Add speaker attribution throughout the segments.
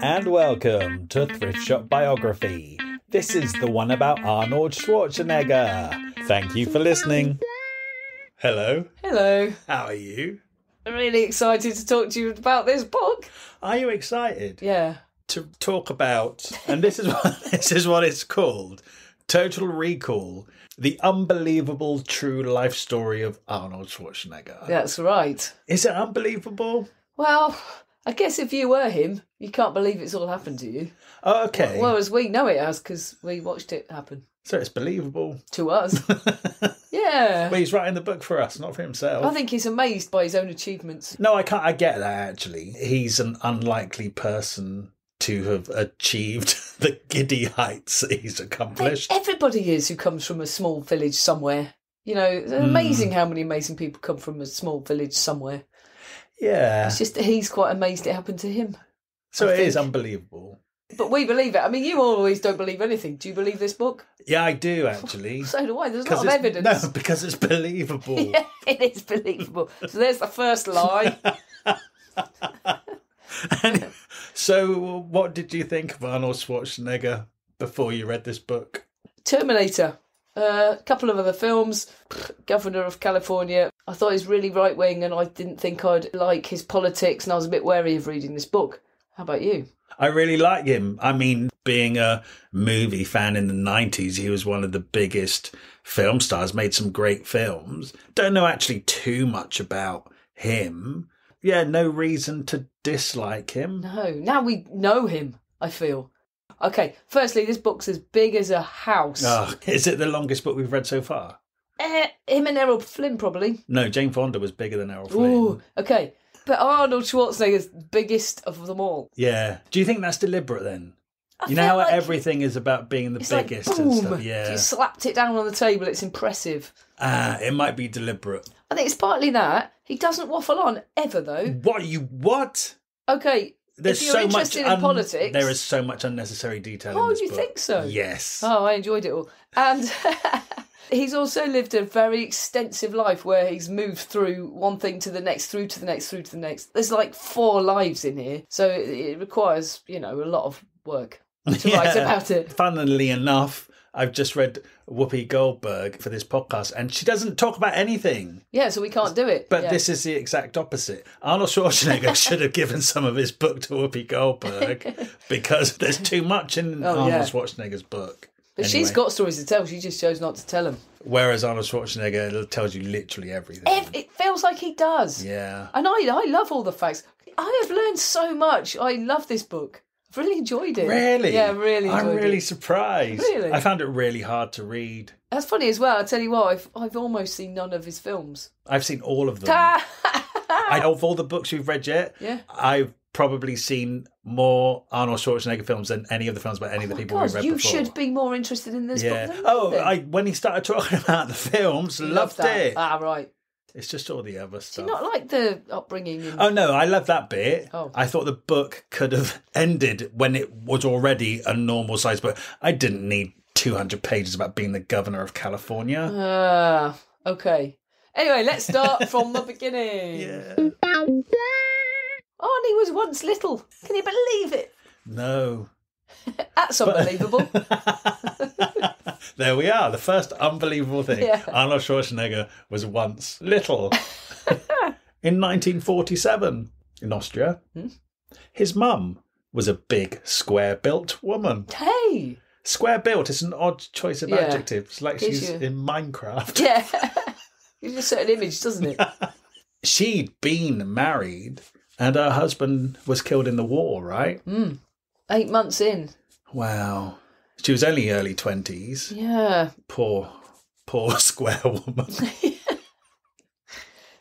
Speaker 1: And welcome to Thrift Shop Biography. This is the one about Arnold Schwarzenegger. Thank you for listening. Hello.
Speaker 2: Hello.
Speaker 1: How are you?
Speaker 2: I'm really excited to talk to you about this book.
Speaker 1: Are you excited?
Speaker 2: Yeah.
Speaker 1: To talk about, and this is what it's called, Total Recall, the unbelievable true life story of Arnold Schwarzenegger.
Speaker 2: That's right.
Speaker 1: Is it unbelievable?
Speaker 2: Well, I guess if you were him, you can't believe it's all happened to you.
Speaker 1: Oh, okay.
Speaker 2: Well, as we know it has, because we watched it happen.
Speaker 1: So it's believable.
Speaker 2: To us. Yeah.
Speaker 1: Well, he's writing the book for us, not for himself.
Speaker 2: I think he's amazed by his own achievements.
Speaker 1: No, I get that, actually. He's an unlikely person to have achieved the giddy heights that he's accomplished.
Speaker 2: Everybody is who comes from a small village somewhere. You know, it's amazing how many amazing people come from a small village somewhere.
Speaker 1: Yeah.
Speaker 2: It's just that he's quite amazed it happened to him.
Speaker 1: So it is unbelievable.
Speaker 2: But we believe it. I mean, you always don't believe anything. Do you believe this book?
Speaker 1: Yeah, I do, actually.
Speaker 2: So do I. There's a lot of evidence.
Speaker 1: No, because it's believable.
Speaker 2: Yeah, it is believable. So there's the first lie.
Speaker 1: So what did you think of Arnold Schwarzenegger before you read this book?
Speaker 2: Terminator. A couple of other films. Governor of California. I thought he was really right-wing and I didn't think I'd like his politics and I was a bit wary of reading this book. How about you?
Speaker 1: I really like him. I mean, being a movie fan in the 90s, he was one of the biggest film stars, made some great films. Don't know actually too much about him. Yeah, no reason to dislike him.
Speaker 2: No, now we know him, I feel. Okay, firstly, this book's as big as a house.
Speaker 1: Oh, is it the longest book we've read so far?
Speaker 2: Him and Errol Flynn, probably.
Speaker 1: No, Jane Fonda was bigger than Errol Flynn.
Speaker 2: Ooh, okay. But Arnold Schwarzenegger's biggest of them all.
Speaker 1: Yeah. Do you think that's deliberate then?
Speaker 2: I
Speaker 1: You know how
Speaker 2: feel like
Speaker 1: everything is about being the biggest
Speaker 2: like,
Speaker 1: and stuff? Yeah.
Speaker 2: If you slapped it down on the table, it's impressive.
Speaker 1: It might be deliberate.
Speaker 2: I think it's partly that. He doesn't waffle on, ever, though.
Speaker 1: What?
Speaker 2: Okay,
Speaker 1: There's
Speaker 2: if you're
Speaker 1: so
Speaker 2: interested
Speaker 1: much
Speaker 2: in politics...
Speaker 1: There is so much unnecessary detail in
Speaker 2: Oh,
Speaker 1: this
Speaker 2: do you
Speaker 1: book.
Speaker 2: think so?
Speaker 1: Yes.
Speaker 2: Oh, I enjoyed it all. And he's also lived a very extensive life where he's moved through one thing to the next, through to the next, through to the next. There's like 4 lives in here. So it requires, a lot of work to write about it.
Speaker 1: Funnily enough, I've just read Whoopi Goldberg for this podcast and she doesn't talk about anything.
Speaker 2: Yeah, so we can't do it.
Speaker 1: But this is the exact opposite. Arnold Schwarzenegger should have given some of his book to Whoopi Goldberg because there's too much in Arnold Schwarzenegger's book.
Speaker 2: But she's got stories to tell, she just chose not to tell them.
Speaker 1: Whereas Arnold Schwarzenegger tells you literally everything.
Speaker 2: It feels like he does.
Speaker 1: Yeah.
Speaker 2: And I love all the facts. I have learned so much. I love this book. I've really enjoyed it.
Speaker 1: Really?
Speaker 2: Yeah, really enjoyed it.
Speaker 1: I'm really surprised.
Speaker 2: Really?
Speaker 1: I found it really hard to read.
Speaker 2: That's funny as well. I'll tell you what, I've almost seen none of his films.
Speaker 1: I've seen all of them. Of all the books we've read yet, I've probably seen more Arnold Schwarzenegger films than any of the films by any of the people we've read before.
Speaker 2: You should be more interested in this book than me.
Speaker 1: When he started talking about the films, loved it.
Speaker 2: Ah, right.
Speaker 1: It's just all the other stuff.
Speaker 2: Do you not like the upbringing?
Speaker 1: Oh, no, I love that bit.
Speaker 2: Oh.
Speaker 1: I thought the book could have ended when it was already a normal size book. I didn't need 200 pages about being the governor of California.
Speaker 2: Okay. Anyway, let's start from the beginning.
Speaker 1: Yeah.
Speaker 2: Arnie was once little. Can you believe it?
Speaker 1: No.
Speaker 2: That's unbelievable.
Speaker 1: There we are. The first unbelievable thing.
Speaker 2: Yeah.
Speaker 1: Arnold Schwarzenegger was once little. In 1947, in Austria, his mum was a big, square-built woman.
Speaker 2: Hey!
Speaker 1: Square-built is an odd choice of adjectives, like she's in Minecraft.
Speaker 2: Yeah. Gives you a certain image, doesn't it?
Speaker 1: She'd been married and her husband was killed in the war, right?
Speaker 2: 8 months in.
Speaker 1: Wow. She was only early 20s.
Speaker 2: Yeah.
Speaker 1: Poor square woman.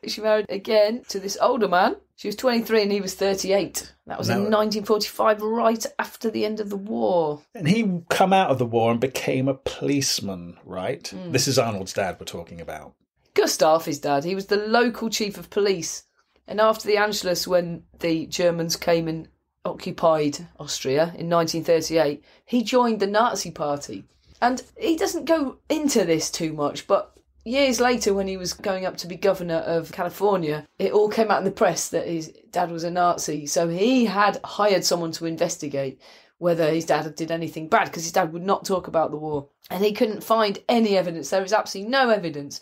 Speaker 2: She married again to this older man. She was 23 and he was 38. That was in 1945, right after the end of the war.
Speaker 1: And he come out of the war and became a policeman, right? This is Arnold's dad we're talking about.
Speaker 2: Gustav, his dad, he was the local chief of police. And after the Anschluss, when the Germans came and occupied Austria in 1938, he joined the Nazi party. And he doesn't go into this too much, but years later, when he was going up to be governor of California, it all came out in the press that his dad was a Nazi. So he had hired someone to investigate whether his dad did anything bad, because his dad would not talk about the war. And he couldn't find any evidence. There was absolutely no evidence.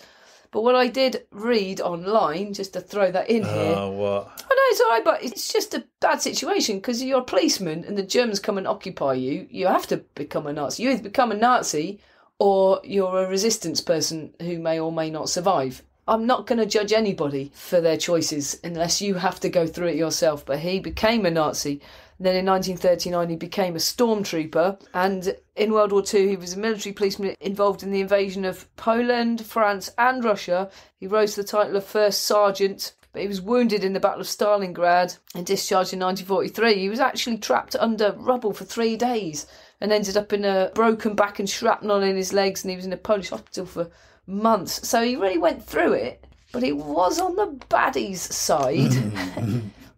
Speaker 2: But what I did read online, just to throw that in here...
Speaker 1: Oh, what?
Speaker 2: I know, it's all right, but it's just a bad situation, because you're a policeman and the Germans come and occupy you. You have to become a Nazi. You either become a Nazi or you're a resistance person who may or may not survive. I'm not going to judge anybody for their choices unless you have to go through it yourself. But he became a Nazi. Then in 1939 he became a stormtrooper, and in World War II he was a military policeman involved in the invasion of Poland, France and Russia. He rose to the title of First Sergeant, but he was wounded in the Battle of Stalingrad and discharged in 1943. He was actually trapped under rubble for 3 days and ended up in a broken back and shrapnel in his legs, and he was in a Polish hospital for months. So he really went through it, but he was on the baddies' side.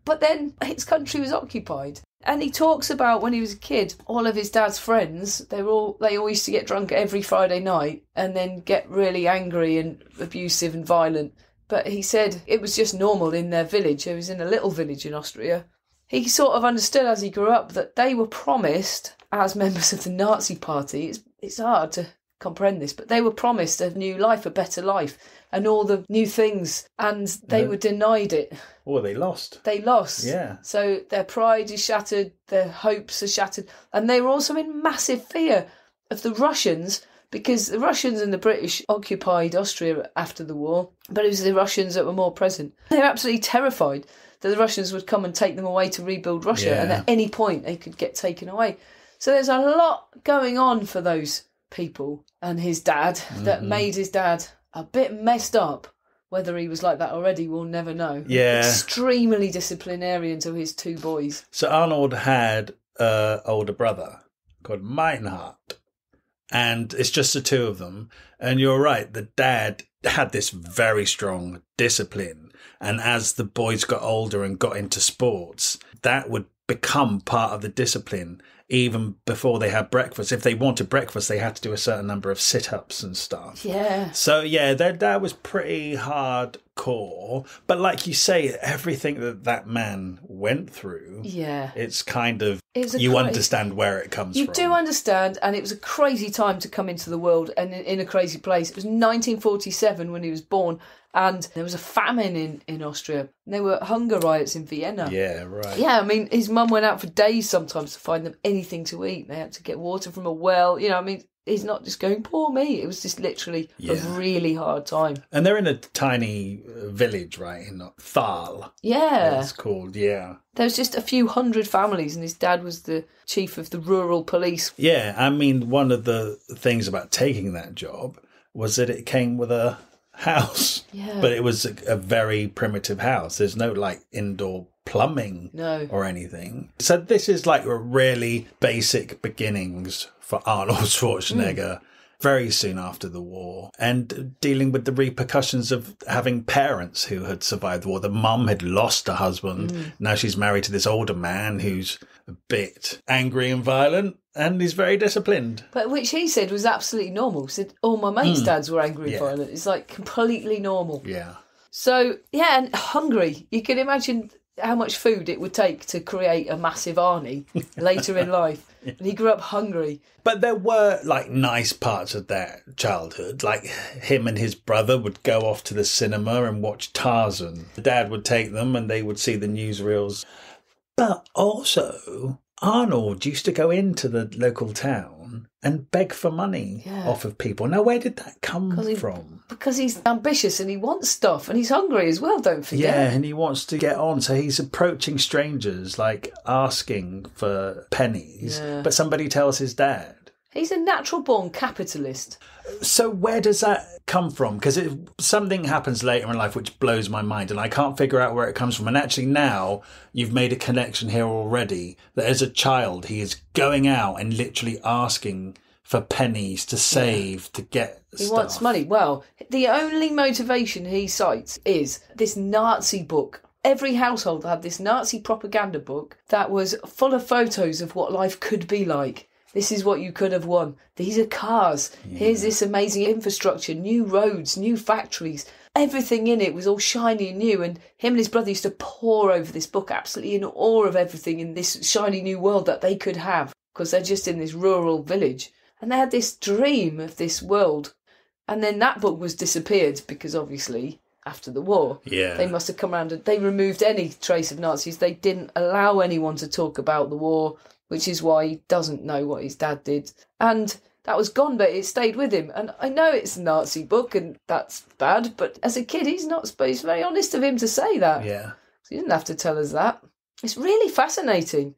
Speaker 2: But then his country was occupied. And he talks about when he was a kid, all of his dad's friends, they all used to get drunk every Friday night and then get really angry and abusive and violent. But he said it was just normal in their village. It was in a little village in Austria. He sort of understood as he grew up that they were promised, as members of the Nazi Party, it's hard to comprehend this, but they were promised a new life, a better life, and all the new things, and they were denied it.
Speaker 1: Well, they lost.
Speaker 2: They lost.
Speaker 1: Yeah.
Speaker 2: So their pride is shattered, their hopes are shattered, and they were also in massive fear of the Russians, because the Russians and the British occupied Austria after the war, but it was the Russians that were more present. They were absolutely terrified that the Russians would come and take them away to rebuild Russia, and at any point they could get taken away. So there's a lot going on for those people and his dad that made his dad a bit messed up. Whether he was like that already, we'll never know.
Speaker 1: Yeah.
Speaker 2: Extremely disciplinarian to his 2 boys.
Speaker 1: So Arnold had an older brother called Meinhard, and it's just the 2 of them. And you're right, the dad had this very strong discipline. And as the boys got older and got into sports, that would become part of the discipline. Even before they had breakfast, if they wanted breakfast, they had to do a certain number of sit-ups and stuff. Yeah. So, yeah, their dad was pretty hardcore. But like you say, everything that man went through, it's kind of, you understand where it comes from.
Speaker 2: You do understand, and it was a crazy time to come into the world and in a crazy place. It was 1947 when he was born, and there was a famine in Austria. And there were hunger riots in Vienna.
Speaker 1: Yeah, right.
Speaker 2: Yeah, I mean, his mum went out for days sometimes to find them anything to eat. They had to get water from a well. You know, I mean, he's not just going, poor me. It was just literally a really hard time.
Speaker 1: And they're in a tiny village, right, in Thal.
Speaker 2: Yeah.
Speaker 1: It's called, yeah.
Speaker 2: There was just a few hundred families, and his dad was the chief of the rural police.
Speaker 1: Yeah, I mean, one of the things about taking that job was that it came with a house, but it was a very primitive house. There's no like indoor plumbing or anything. So this is like a really basic beginnings for Arnold Schwarzenegger very soon after the war, and dealing with the repercussions of having parents who had survived the war. The mum had lost her husband. Now she's married to this older man who's a bit angry and violent, and he's very disciplined. But
Speaker 2: which he said was absolutely normal. He said, all my mates' dads were angry and violent. It's like completely normal.
Speaker 1: Yeah.
Speaker 2: So, yeah, and hungry. You can imagine how much food it would take to create a massive Arnie later in life. And he grew up hungry.
Speaker 1: But there were like nice parts of their childhood. Like him and his brother would go off to the cinema and watch Tarzan. The dad would take them and they would see the newsreels. But also, Arnold used to go into the local town and beg for money off of people. Now, where did that come from?
Speaker 2: Because he's ambitious and he wants stuff, and he's hungry as well, don't forget.
Speaker 1: Yeah, and he wants to get on. So he's approaching strangers, like asking for pennies. But somebody tells his dad.
Speaker 2: He's a natural-born capitalist.
Speaker 1: So where does that come from? Because something happens later in life which blows my mind, and I can't figure out where it comes from. And actually now you've made a connection here already, that as a child he is going out and literally asking for pennies to save, to get stuff. He
Speaker 2: wants money. Well, the only motivation he cites is this Nazi book. Every household had this Nazi propaganda book that was full of photos of what life could be like. This is what you could have won. These are cars. Yeah. Here's this amazing infrastructure, new roads, new factories. Everything in it was all shiny and new. And him and his brother used to pore over this book, absolutely in awe of everything in this shiny new world that they could have, because they're just in this rural village. And they had this dream of this world. And then that book was disappeared because obviously after the war, they must have come around and they removed any trace of Nazis. They didn't allow anyone to talk about the war, which is why he doesn't know what his dad did. And that was gone, but it stayed with him. And I know it's a Nazi book and that's bad, but as a kid, he's not supposed. It's very honest of him to say that.
Speaker 1: Yeah.
Speaker 2: So he didn't have to tell us that. It's really fascinating.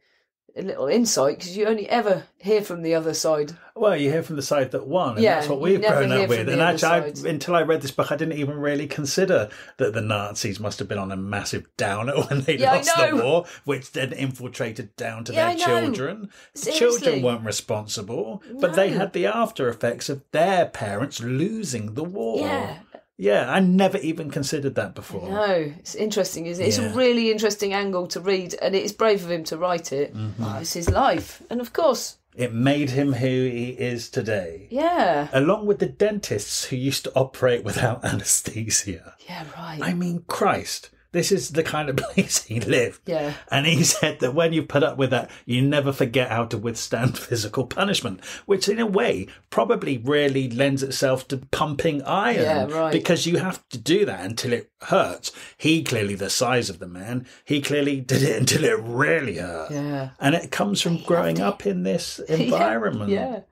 Speaker 2: A little insight, because you only ever hear from the other side.
Speaker 1: Well, you hear from the side that won, and that's what we've grown up with. And actually, until I read this book, I didn't even really consider that the Nazis must have been on a massive downer when they lost the war, which then infiltrated down to their children. The children weren't responsible, but they had the after effects of their parents losing the war.
Speaker 2: Yeah.
Speaker 1: Yeah, I never even considered that before.
Speaker 2: No, it's interesting, isn't it? It's a really interesting angle to read, and it's brave of him to write it. Mm-hmm. Oh, it's his life. And of course,
Speaker 1: it made him who he is today.
Speaker 2: Yeah.
Speaker 1: Along with the dentists who used to operate without anaesthesia.
Speaker 2: Yeah, right.
Speaker 1: I mean, Christ. This is the kind of place he lived.
Speaker 2: Yeah.
Speaker 1: And he said that when you put up with that, you never forget how to withstand physical punishment, which in a way probably really lends itself to pumping iron.
Speaker 2: Yeah, right.
Speaker 1: Because you have to do that until it hurts. He clearly, the size of the man, he clearly did it until it really hurt.
Speaker 2: Yeah.
Speaker 1: And it comes from growing up in this environment.
Speaker 2: Yeah.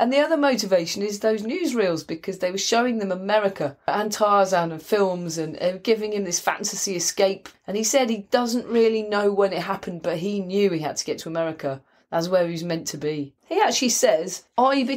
Speaker 2: And the other motivation is those newsreels, because they were showing them America and Tarzan and films and giving him this fantasy escape. And he said he doesn't really know when it happened, but he knew he had to get to America. That's where he was meant to be. He actually says, around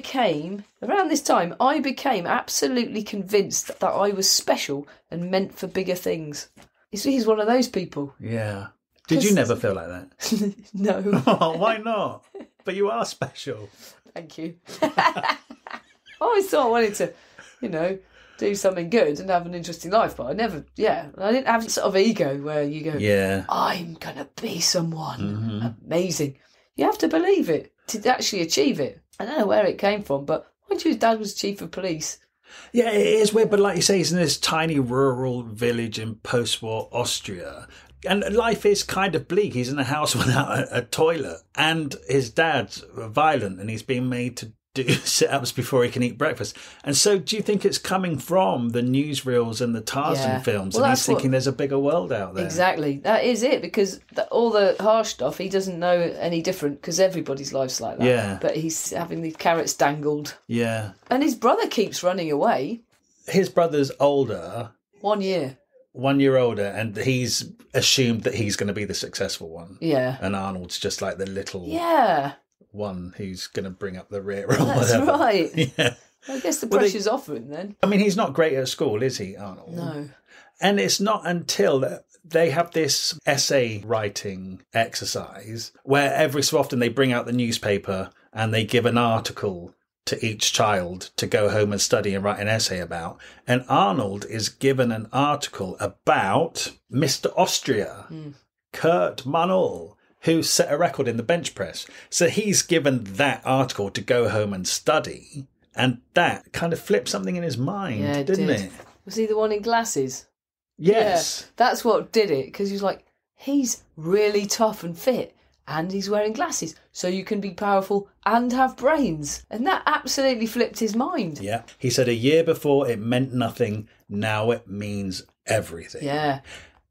Speaker 2: this time, I became absolutely convinced that I was special and meant for bigger things. He's one of those people.
Speaker 1: Yeah. Did you never feel like that?
Speaker 2: No.
Speaker 1: Oh, why not? But you are special.
Speaker 2: Thank you. I always thought I wanted to, do something good and have an interesting life, but I didn't have sort of ego where you go, I'm going to be someone amazing. You have to believe it to actually achieve it. I don't know where it came from, but mind you, his dad was chief of police.
Speaker 1: Yeah, it is weird, but like you say, he's in this tiny rural village in post-war Austria. And life is kind of bleak. He's in a house without a toilet. And his dad's violent and he's being made to do sit-ups before he can eat breakfast. And so do you think it's coming from the newsreels and the Tarzan films? Well, and he's thinking there's a bigger world out there.
Speaker 2: Exactly. That is it, because all the harsh stuff, he doesn't know any different, because everybody's life's like that.
Speaker 1: Yeah.
Speaker 2: But he's having the carrots dangled.
Speaker 1: Yeah.
Speaker 2: And his brother keeps running away.
Speaker 1: His brother's older.
Speaker 2: 1 year.
Speaker 1: 1 year older, and he's assumed that he's going to be the successful one.
Speaker 2: Yeah.
Speaker 1: And Arnold's just like the little one who's going to bring up the rear or
Speaker 2: That's
Speaker 1: whatever.
Speaker 2: That's right.
Speaker 1: Yeah.
Speaker 2: I guess the pressure's off him then.
Speaker 1: I mean, he's not great at school, is he, Arnold?
Speaker 2: No.
Speaker 1: And it's not until they have this essay writing exercise where every so often they bring out the newspaper and they give an article to each child to go home and study and write an essay about. And Arnold is given an article about Mr. Austria, Kurt Manuel, who set a record in the bench press. So he's given that article to go home and study. And that kind of flipped something in his mind, didn't it?
Speaker 2: Was he the one in glasses?
Speaker 1: Yes.
Speaker 2: Yeah, that's what did it, because he was like, he's really tough and fit. And he's wearing glasses, so you can be powerful and have brains. And that absolutely flipped his mind.
Speaker 1: Yeah. He said a year before it meant nothing, now it means everything.
Speaker 2: Yeah.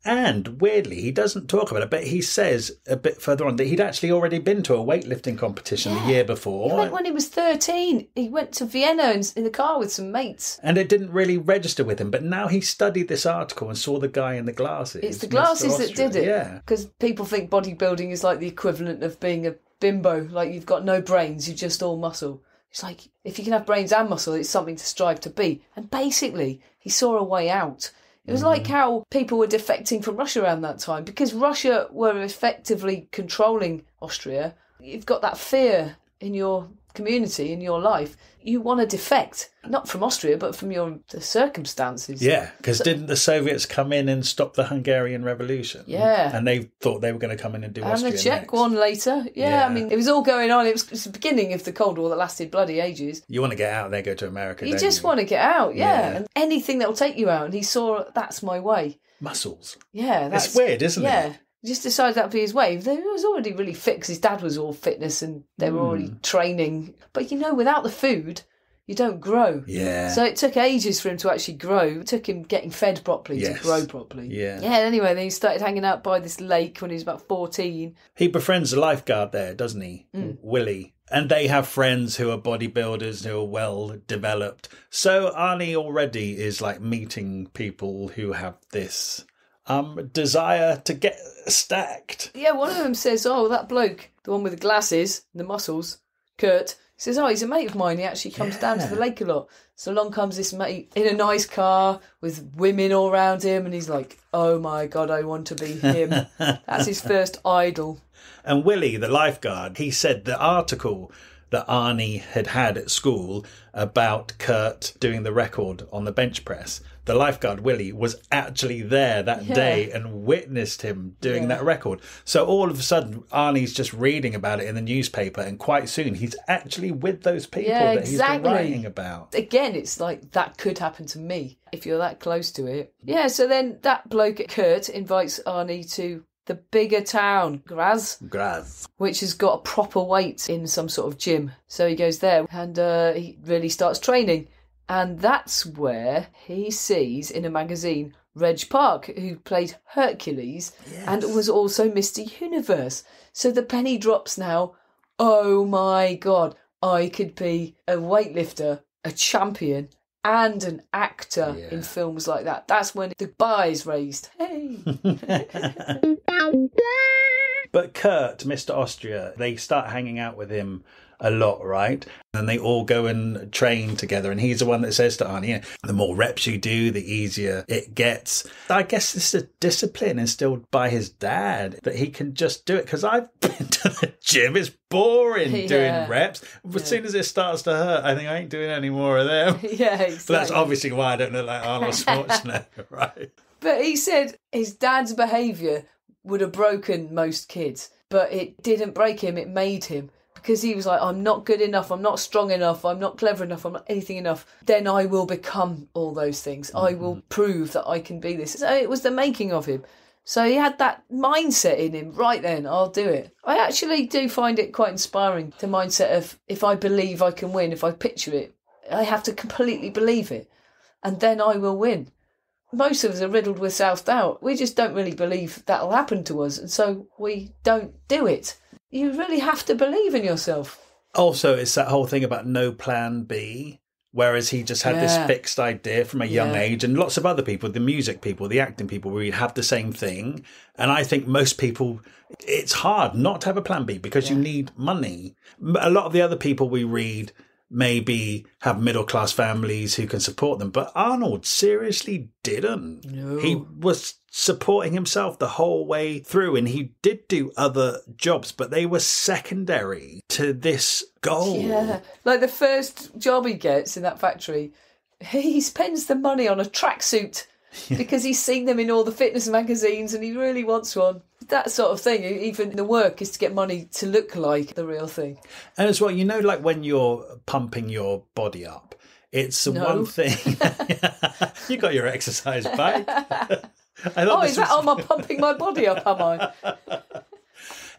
Speaker 1: And weirdly, he doesn't talk about it, but he says a bit further on that he'd actually already been to a weightlifting competition the year before.
Speaker 2: He went when he was 13. He went to Vienna in the car with some mates.
Speaker 1: And it didn't really register with him, but now he studied this article and saw the guy in the glasses.
Speaker 2: It's the glasses that did it. Yeah. Because people think bodybuilding is like the equivalent of being a bimbo. Like, you've got no brains, you're just all muscle. It's like, if you can have brains and muscle, it's something to strive to be. And basically, he saw a way out. It was like how people were defecting from Russia around that time, because Russia were effectively controlling Austria. You've got that fear in your community, in your life, you want to defect, not from Austria, but from the circumstances.
Speaker 1: Yeah, because didn't the Soviets come in and stop the Hungarian Revolution?
Speaker 2: Yeah.
Speaker 1: And they thought they were going to come in and do Austria
Speaker 2: And the Czech
Speaker 1: next.
Speaker 2: one later. Yeah, I mean, it was all going on. It was the beginning of the Cold War that lasted bloody ages.
Speaker 1: You want to get out and then go to America,
Speaker 2: You
Speaker 1: don't
Speaker 2: just want to get out, and anything that will take you out. And he saw, that's my way.
Speaker 1: Muscles.
Speaker 2: Yeah.
Speaker 1: It's weird, isn't it?
Speaker 2: Yeah. He just decided that would be his way. He was already really fit because his dad was all fitness and they were already training. But, without the food, you don't grow.
Speaker 1: Yeah.
Speaker 2: So it took ages for him to actually grow. It took him getting fed properly to grow properly.
Speaker 1: Yeah.
Speaker 2: Yeah, anyway, then he started hanging out by this lake when he was about 14.
Speaker 1: He befriends the lifeguard there, doesn't he? Willie. And they have friends who are bodybuilders who are well developed. So Arnie already is like meeting people who have this desire to get stacked.
Speaker 2: Yeah, one of them says, oh, that bloke, the one with the glasses and the muscles, Kurt, says, oh, he's a mate of mine. He actually comes down to the lake a lot. So along comes this mate in a nice car with women all around him. And he's like, oh, my God, I want to be him. That's his first idol.
Speaker 1: And Willie, the lifeguard, he said the article that Arnie had at school about Kurt doing the record on the bench press, the lifeguard, Willie, was actually there that day and witnessed him doing that record. So all of a sudden, Arnie's just reading about it in the newspaper, and quite soon he's actually with those people that he's been writing about.
Speaker 2: Again, it's like, that could happen to me if you're that close to it. Yeah, so then that bloke, Kurt, invites Arnie to the bigger town, Graz, which has got a proper weight in some sort of gym. So he goes there and he really starts training. And that's where he sees in a magazine Reg Park, who played Hercules and was also Mr. Universe. So the penny drops now. Oh my God, I could be a weightlifter, a champion, and an actor in films like that. That's when the bar is raised. Hey!
Speaker 1: But Kurt, Mr. Austria, they start hanging out with him a lot, right? And they all go and train together. And he's the one that says to Arnie, the more reps you do, the easier it gets. I guess this is a discipline instilled by his dad that he can just do it. Because I've been to the gym. It's boring doing reps. As soon as it starts to hurt, I think I ain't doing any more of them.
Speaker 2: Yeah, exactly.
Speaker 1: But that's obviously why I don't look like Arnold Schwarzenegger, right?
Speaker 2: But he said his dad's behaviour would have broken most kids. But it didn't break him, it made him. Because he was like, I'm not good enough, I'm not strong enough, I'm not clever enough, I'm not anything enough. Then I will become all those things. I will prove that I can be this. So it was the making of him. So he had that mindset in him, right then, I'll do it. I actually do find it quite inspiring, the mindset of, if I believe I can win, if I picture it, I have to completely believe it. And then I will win. Most of us are riddled with self-doubt. We just don't really believe that'll happen to us. And so we don't do it. You really have to believe in yourself. Also,
Speaker 1: it's that whole thing about no plan B, whereas he just had this fixed idea from a young age. And lots of other people, the music people, the acting people, we have the same thing. And I think most people, it's hard not to have a plan B because you need money. A lot of the other people we read maybe have middle-class families who can support them. But Arnold seriously didn't.
Speaker 2: No.
Speaker 1: He was supporting himself the whole way through, and he did do other jobs, but they were secondary to this goal.
Speaker 2: Yeah, like the first job he gets in that factory, he spends the money on a tracksuit because he's seen them in all the fitness magazines and he really wants one. That sort of thing, even the work is to get money to look like the real thing.
Speaker 1: And as well, like when you're pumping your body up, it's one thing. You got your exercise bike.
Speaker 2: Is that am I pumping my body up, am I?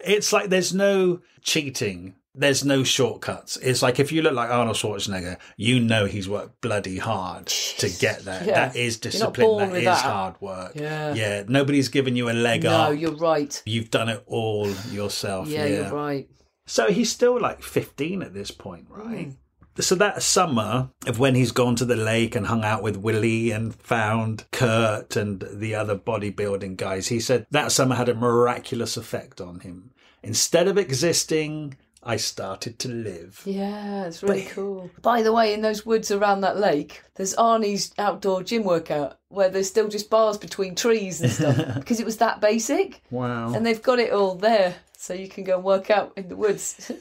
Speaker 1: It's like there's no cheating. There's no shortcuts. It's like if you look like Arnold Schwarzenegger, you know he's worked bloody hard to get there.
Speaker 2: Yeah.
Speaker 1: That is discipline. That is hard work. Yeah. Nobody's giving you a leg up.
Speaker 2: No, you're right.
Speaker 1: You've done it all yourself.
Speaker 2: Yeah, you're right.
Speaker 1: So he's still like 15 at this point, right? So that summer of when he's gone to the lake and hung out with Willie and found Kurt and the other bodybuilding guys, he said that summer had a miraculous effect on him. Instead of existing, I started to live.
Speaker 2: Yeah, it's really cool. By the way, in those woods around that lake, there's Arnie's outdoor gym workout where there's still just bars between trees and stuff because it was that basic.
Speaker 1: Wow.
Speaker 2: And they've got it all there so you can go and work out in the woods.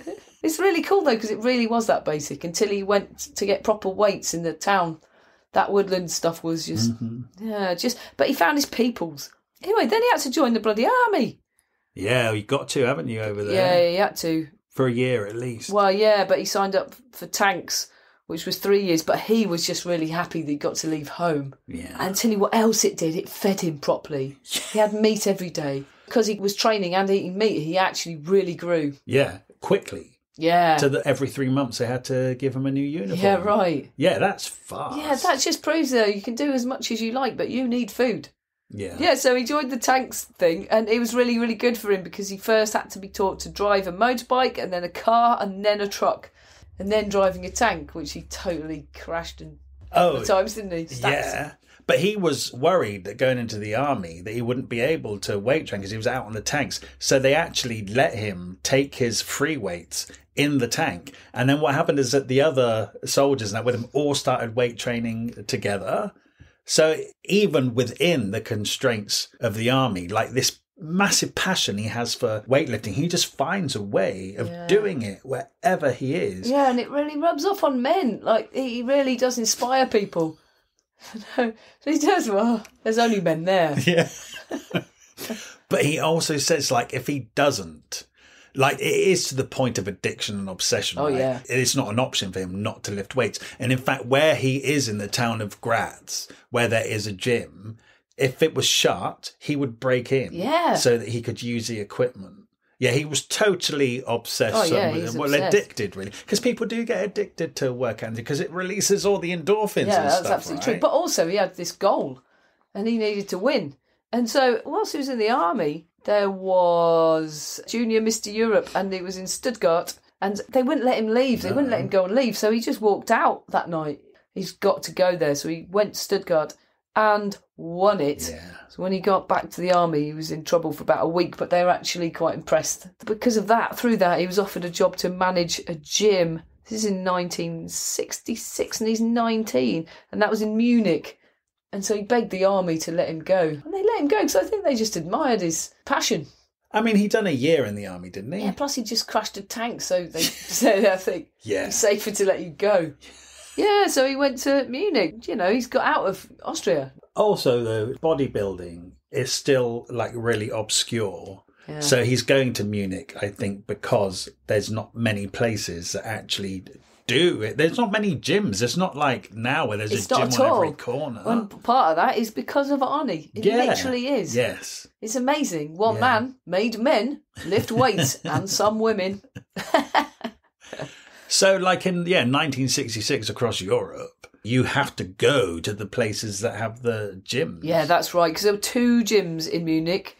Speaker 2: It's really cool, though, because it really was that basic until he went to get proper weights in the town. That woodland stuff was just, but he found his peoples. Anyway, then he had to join the bloody army.
Speaker 1: Yeah, you got to, haven't you, over there?
Speaker 2: Yeah, he had to.
Speaker 1: For a year at least.
Speaker 2: Well, yeah, but he signed up for tanks, which was 3 years, but he was just really happy that he got to leave home.
Speaker 1: Yeah.
Speaker 2: And tell you what else it did, it fed him properly. He had meat every day. Because he was training and eating meat, he actually really grew.
Speaker 1: Yeah, quickly.
Speaker 2: Yeah.
Speaker 1: So that every 3 months they had to give him a new uniform.
Speaker 2: Yeah, right.
Speaker 1: Yeah, that's fast.
Speaker 2: Yeah, that just proves, though, you can do as much as you like, but you need food.
Speaker 1: Yeah.
Speaker 2: Yeah, so he joined the tanks thing, and it was really, really good for him because he first had to be taught to drive a motorbike and then a car and then a truck and then driving a tank, which he totally crashed in a couple of times, didn't he?
Speaker 1: Yeah. But he was worried that going into the army that he wouldn't be able to weight train because he was out on the tanks. So they actually let him take his free weights in the tank. And then what happened is that the other soldiers and that with him all started weight training together. So even within the constraints of the army, like this massive passion he has for weightlifting, he just finds a way of doing it wherever he is.
Speaker 2: Yeah, and it really rubs off on men. Like, he really does inspire people. No, he does. Well, there's only men there.
Speaker 1: Yeah. But he also says, like, if he doesn't, like, it is to the point of addiction and obsession.
Speaker 2: Oh,
Speaker 1: right?
Speaker 2: yeah.
Speaker 1: It's not an option for him not to lift weights. And in fact, where he is in the town of Graz, where there is a gym, if it was shut, he would break in.
Speaker 2: Yeah.
Speaker 1: So that he could use the equipment. Yeah, he was totally obsessed.
Speaker 2: Oh, yeah, he's
Speaker 1: well,
Speaker 2: obsessed.
Speaker 1: addicted, really. Because people do get addicted to workout because it releases all the endorphins
Speaker 2: Yeah,
Speaker 1: and
Speaker 2: that's
Speaker 1: stuff,
Speaker 2: absolutely
Speaker 1: right?
Speaker 2: true. But also, he had this goal, and he needed to win. And so, whilst he was in the army, there was Junior Mr. Europe, and he was in Stuttgart, and they wouldn't let him leave. They wouldn't let him go and leave. So he just walked out that night. He's got to go there. So he went to Stuttgart and won it.
Speaker 1: Yeah.
Speaker 2: So when he got back to the army, he was in trouble for about a week, but they were actually quite impressed. Because of that, through that, he was offered a job to manage a gym. This is in 1966, and he's 19, and that was in Munich. And so he begged the army to let him go. And they let him go because I think they just admired his passion.
Speaker 1: I mean, he'd done a year in the army, didn't he?
Speaker 2: Yeah, plus he just crashed a tank, so they said, I think, it's safer to let you go. Yeah, so he went to Munich. You know, he's got out of Austria.
Speaker 1: Also, though, bodybuilding is still, like, really obscure.
Speaker 2: Yeah.
Speaker 1: So he's going to Munich, I think, because there's not many places that actually do it. There's not many gyms. It's not like now where there's a gym on every corner.
Speaker 2: One part of that is because of Arnie. It literally is.
Speaker 1: Yes.
Speaker 2: It's amazing. One man made men lift weights and some women.
Speaker 1: So, like in 1966 across Europe, you have to go to the places that have the gyms.
Speaker 2: Yeah, that's right. Because there were 2 gyms in Munich,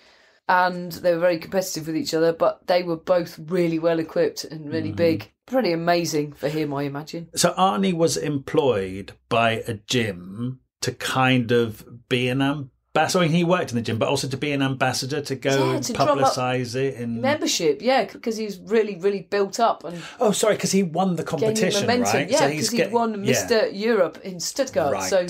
Speaker 2: and they were very competitive with each other, but they were both really well equipped and really big. Pretty amazing for him, I imagine.
Speaker 1: So Arnie was employed by a gym to kind of be an ambassador. I mean, he worked in the gym, but also to be an ambassador, to go and publicise it. And
Speaker 2: membership, because he's really, really built up. And
Speaker 1: oh, sorry, because he won the competition, right?
Speaker 2: Yeah, because he won Mr. Europe in Stuttgart.
Speaker 1: Right.
Speaker 2: So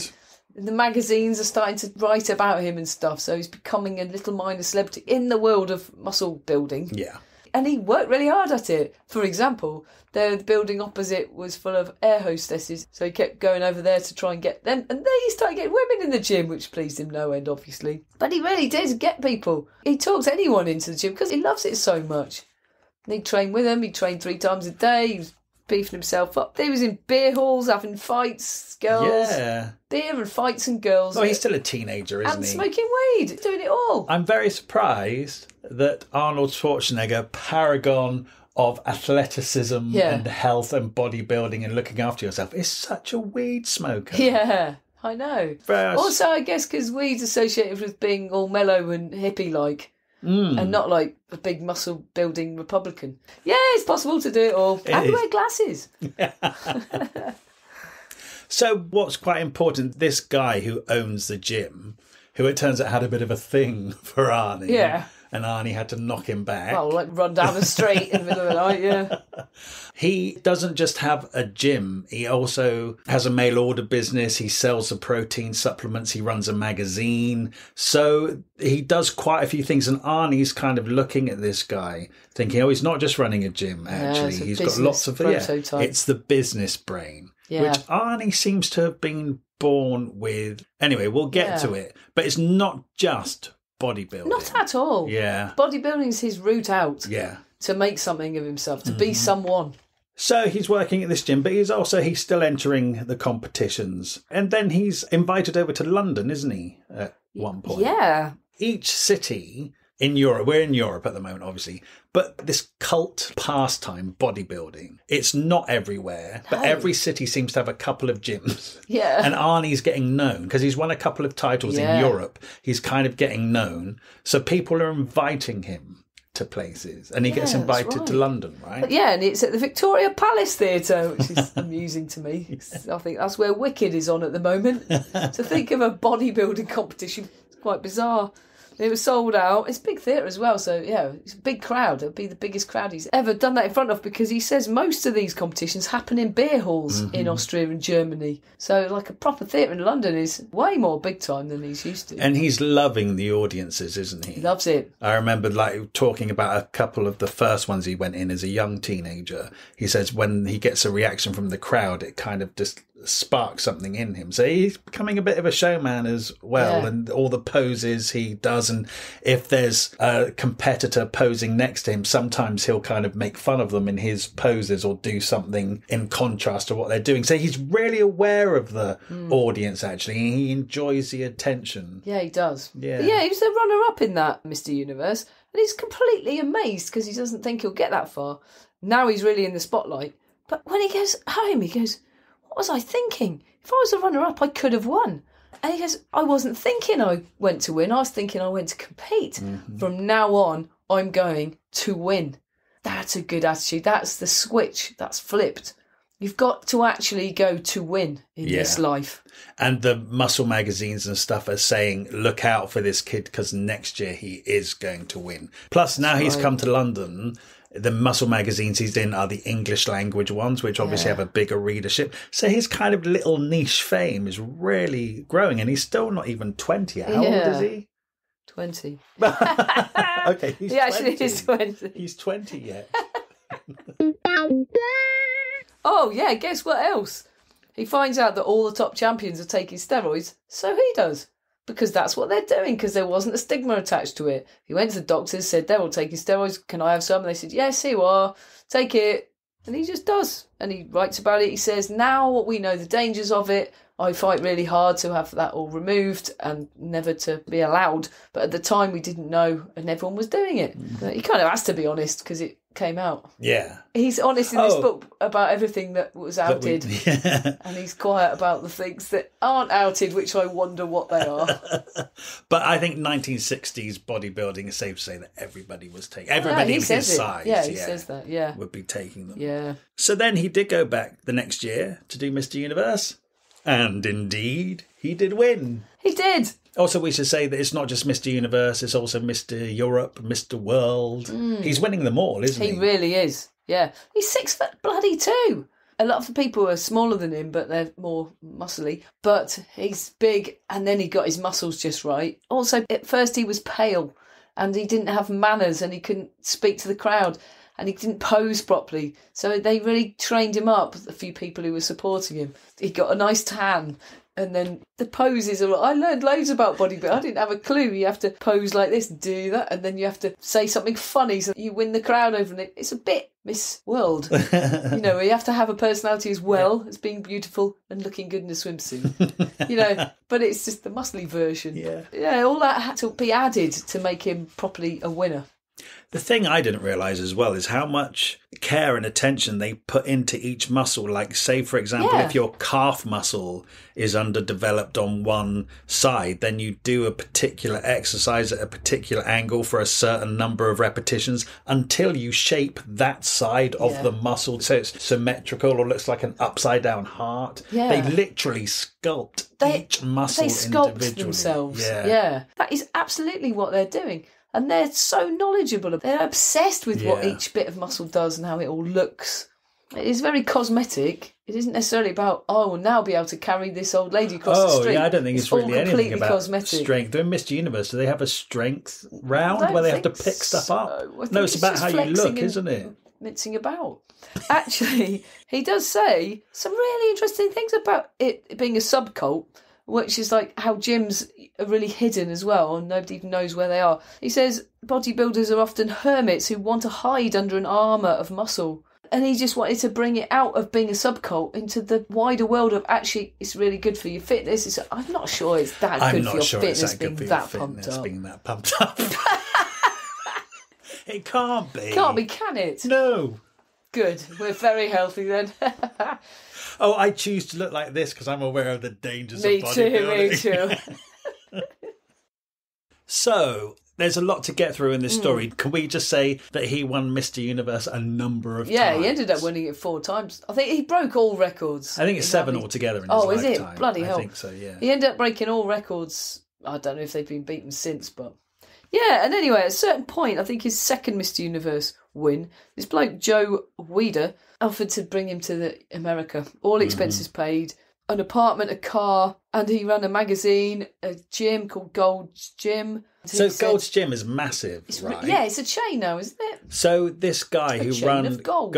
Speaker 2: the magazines are starting to write about him and stuff. So he's becoming a little minor celebrity in the world of muscle building.
Speaker 1: Yeah.
Speaker 2: And he worked really hard at it. For example, the building opposite was full of air hostesses, so he kept going over there to try and get them. And then he started getting women in the gym, which pleased him no end, obviously. But he really did get people. He talks anyone into the gym because he loves it so much. And he'd train with them. He'd train 3 times a day. He was beefing himself up. He was in beer halls having fights, girls.
Speaker 1: Yeah.
Speaker 2: Beer and fights and girls.
Speaker 1: Well, he's still a teenager, isn't
Speaker 2: and
Speaker 1: he?
Speaker 2: And smoking weed, doing it all.
Speaker 1: I'm very surprised that Arnold Schwarzenegger, paragon of athleticism and health and bodybuilding and looking after yourself, is such a weed smoker.
Speaker 2: Yeah, I know. Also, I guess because weed's associated with being all mellow and hippie-like and not like a big muscle-building Republican. Yeah, it's possible to do it all. And wear glasses.
Speaker 1: So what's quite important, this guy who owns the gym, who it turns out had a bit of a thing for Arnie.
Speaker 2: Yeah.
Speaker 1: and Arnie had to knock him back.
Speaker 2: Well, like run down the street in the middle of the night, yeah.
Speaker 1: He doesn't just have a gym. He also has a mail order business. He sells the protein supplements. He runs a magazine. So he does quite a few things. And Arnie's kind of looking at this guy thinking, oh, he's not just running a gym, actually.
Speaker 2: Yeah,
Speaker 1: he's got lots of...
Speaker 2: prototype.
Speaker 1: Yeah, it's the business brain, which Arnie seems to have been born with. Anyway, we'll get to it. But it's not just bodybuilding.
Speaker 2: Not at all.
Speaker 1: Yeah.
Speaker 2: Bodybuilding's his route out.
Speaker 1: Yeah.
Speaker 2: To make something of himself, to be someone.
Speaker 1: So he's working at this gym, but he's still entering the competitions. And then he's invited over to London, isn't he, at one point?
Speaker 2: Yeah.
Speaker 1: Each city in Europe, we're in Europe at the moment, obviously, but this cult pastime, bodybuilding, it's not everywhere, but every city seems to have a couple of gyms.
Speaker 2: Yeah.
Speaker 1: And Arnie's getting known because he's won a couple of titles in Europe. He's kind of getting known. So people are inviting him to places, and he gets invited to London, right?
Speaker 2: But and it's at the Victoria Palace Theatre, which is amusing to me. I think that's where Wicked is on at the moment. To think of a bodybuilding competition, it's quite bizarre. It was sold out. It's a big theatre as well, so it's a big crowd. It'll be the biggest crowd he's ever done that in front of, because he says most of these competitions happen in beer halls in Austria and Germany. So like a proper theatre in London is way more big time than he's used to.
Speaker 1: And he's loving the audiences, isn't he?
Speaker 2: He loves it.
Speaker 1: I remember talking about a couple of the first ones he went in as a young teenager. He says when he gets a reaction from the crowd, it kind of just sparks something in him. So he's becoming a bit of a showman as well, and all the poses he does. And if there's a competitor posing next to him, sometimes he'll kind of make fun of them in his poses or do something in contrast to what they're doing. So he's really aware of the audience, actually. He enjoys the attention.
Speaker 2: Yeah, he does.
Speaker 1: Yeah.
Speaker 2: But he was the runner-up in that Mr. Universe, and he's completely amazed because he doesn't think he'll get that far. Now he's really in the spotlight. But when he goes home, he goes, what was I thinking? If I was a runner-up, I could have won. And he goes, I wasn't thinking I went to win. I was thinking I went to compete. From now on, I'm going to win. That's a good attitude. That's the switch. That's flipped. You've got to actually go to win in this life.
Speaker 1: And the muscle magazines and stuff are saying, look out for this kid because next year he is going to win. Plus, now he's come to London. The muscle magazines he's in are the English language ones, which obviously have a bigger readership. So his kind of little niche fame is really growing, and he's still not even 20. How old is he?
Speaker 2: 20.
Speaker 1: Okay,
Speaker 2: he actually is 20.
Speaker 1: He's 20 yet.
Speaker 2: Oh, yeah, guess what else? He finds out that all the top champions are taking steroids, so he does. Because that's what they're doing, because there wasn't a stigma attached to it. He went to the doctors, said, they're all taking steroids, can I have some? And they said, yes, here you are, take it. And he just does. And he writes about it. He says, now we know the dangers of it. I fight really hard to have that all removed and never to be allowed. But at the time, we didn't know, and everyone was doing it. But he kind of has to be honest, because it came out.
Speaker 1: Yeah.
Speaker 2: He's honest in this book about everything that was outed. And he's quiet about the things that aren't outed, which I wonder what they are.
Speaker 1: But I think 1960s bodybuilding is safe to say that everybody was taking... Everybody of his size.
Speaker 2: Yeah, he says that,
Speaker 1: would be taking them.
Speaker 2: Yeah.
Speaker 1: So then he did go back the next year to do Mr. Universe. And indeed, he did win.
Speaker 2: He did.
Speaker 1: Also, we should say that it's not just Mr. Universe, it's also Mr. Europe, Mr. World. He's winning them all, isn't he?
Speaker 2: He really is, yeah. He's 6 foot bloody 2. A lot of the people are smaller than him, but they're more muscly. But he's big, and then he got his muscles just right. Also, at first he was pale, and he didn't have manners, and he couldn't speak to the crowd, and he didn't pose properly. So they really trained him up, a few people who were supporting him. He got a nice tan. And then the poses are... I learned loads about bodybuilding. I didn't have a clue. You have to pose like this, do that, and then you have to say something funny so you win the crowd over it. It's a bit Miss World. You have to have a personality as well as being beautiful and looking good in a swimsuit. But it's just the muscly version. Yeah, all that had to be added to make him properly a winner.
Speaker 1: The thing I didn't realise as well is how much care and attention they put into each muscle. Like, say, for example, if your calf muscle is underdeveloped on one side, then you do a particular exercise at a particular angle for a certain number of repetitions until you shape that side of the muscle so it's symmetrical or looks like an upside-down heart.
Speaker 2: Yeah.
Speaker 1: They literally sculpt each muscle individually.
Speaker 2: They sculpt themselves. Yeah. That is absolutely what they're doing. And they're so knowledgeable. They're obsessed with what
Speaker 1: Yeah.
Speaker 2: each bit of muscle does and how it all looks. It is very cosmetic. It isn't necessarily about, we'll now be able to carry this old lady across the street.
Speaker 1: I don't think it's really
Speaker 2: all
Speaker 1: anything
Speaker 2: completely
Speaker 1: about
Speaker 2: cosmetic.
Speaker 1: strength. Doing Mr. Universe, do they have a strength
Speaker 2: I
Speaker 1: round
Speaker 2: don't
Speaker 1: where they have to
Speaker 2: think
Speaker 1: pick stuff up?
Speaker 2: so. I think
Speaker 1: No, it's about
Speaker 2: just
Speaker 1: how you
Speaker 2: flexing
Speaker 1: look,
Speaker 2: and
Speaker 1: isn't it?
Speaker 2: Mincing about. Actually, he does say some really interesting things about it being a subcult, which is like how gyms are really hidden as well, and nobody even knows where they are. He says bodybuilders are often hermits who want to hide under an armour of muscle. And he just wanted to bring it out of being a subcult into the wider world of actually it's really good for your fitness. I'm not sure it's that good for your fitness being that pumped up.
Speaker 1: Being that pumped up. It can't be.
Speaker 2: Can't be, can it?
Speaker 1: No.
Speaker 2: Good. We're very healthy then.
Speaker 1: Oh, I choose to look like this because I'm aware of the dangers
Speaker 2: Me
Speaker 1: of
Speaker 2: too,
Speaker 1: bodybuilding.
Speaker 2: me too.
Speaker 1: So, there's a lot to get through in this story. Can we just say that he won Mr. Universe a number of times?
Speaker 2: Yeah, he ended up winning it 4 times. I think he broke all records.
Speaker 1: I think it's 7 altogether in his lifetime.
Speaker 2: Is it? Bloody hell.
Speaker 1: I think so, yeah.
Speaker 2: He ended up breaking all records. I don't know if they've been beaten since, but... Yeah, and anyway, at a certain point, I think his second Mr. Universe win, this bloke, Joe Weider, offered to bring him to America. All expenses paid, an apartment, a car, and he ran a magazine, a gym called Gold's Gym.
Speaker 1: So Gold's Gym is massive, right?
Speaker 2: Yeah, it's a chain now, isn't it?
Speaker 1: So this guy
Speaker 2: It's a
Speaker 1: who
Speaker 2: chain
Speaker 1: run
Speaker 2: of gold.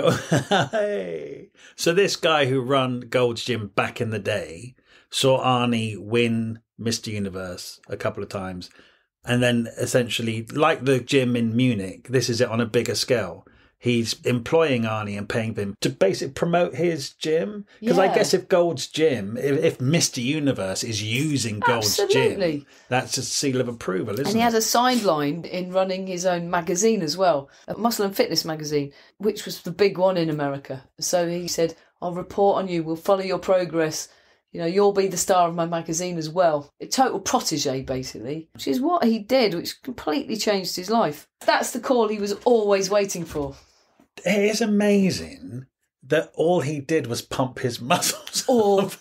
Speaker 1: Hey. So this guy who run Gold's Gym back in the day saw Arnie win Mr. Universe a couple of times, and then essentially, like the gym in Munich, this is it on a bigger scale. He's employing Arnie and paying him to basically promote his gym. Because I guess if Gold's Gym, if Mr. Universe is using Gold's Gym, that's a seal of approval, isn't it?
Speaker 2: And he had a sideline in running his own magazine as well, a Muscle and Fitness magazine, which was the big one in America. So he said, I'll report on you, we'll follow your progress. You know, you'll be the star of my magazine as well. A total protege, basically, which is what he did, which completely changed his life. That's the call he was always waiting for.
Speaker 1: It is amazing that all he did was pump his muscles. All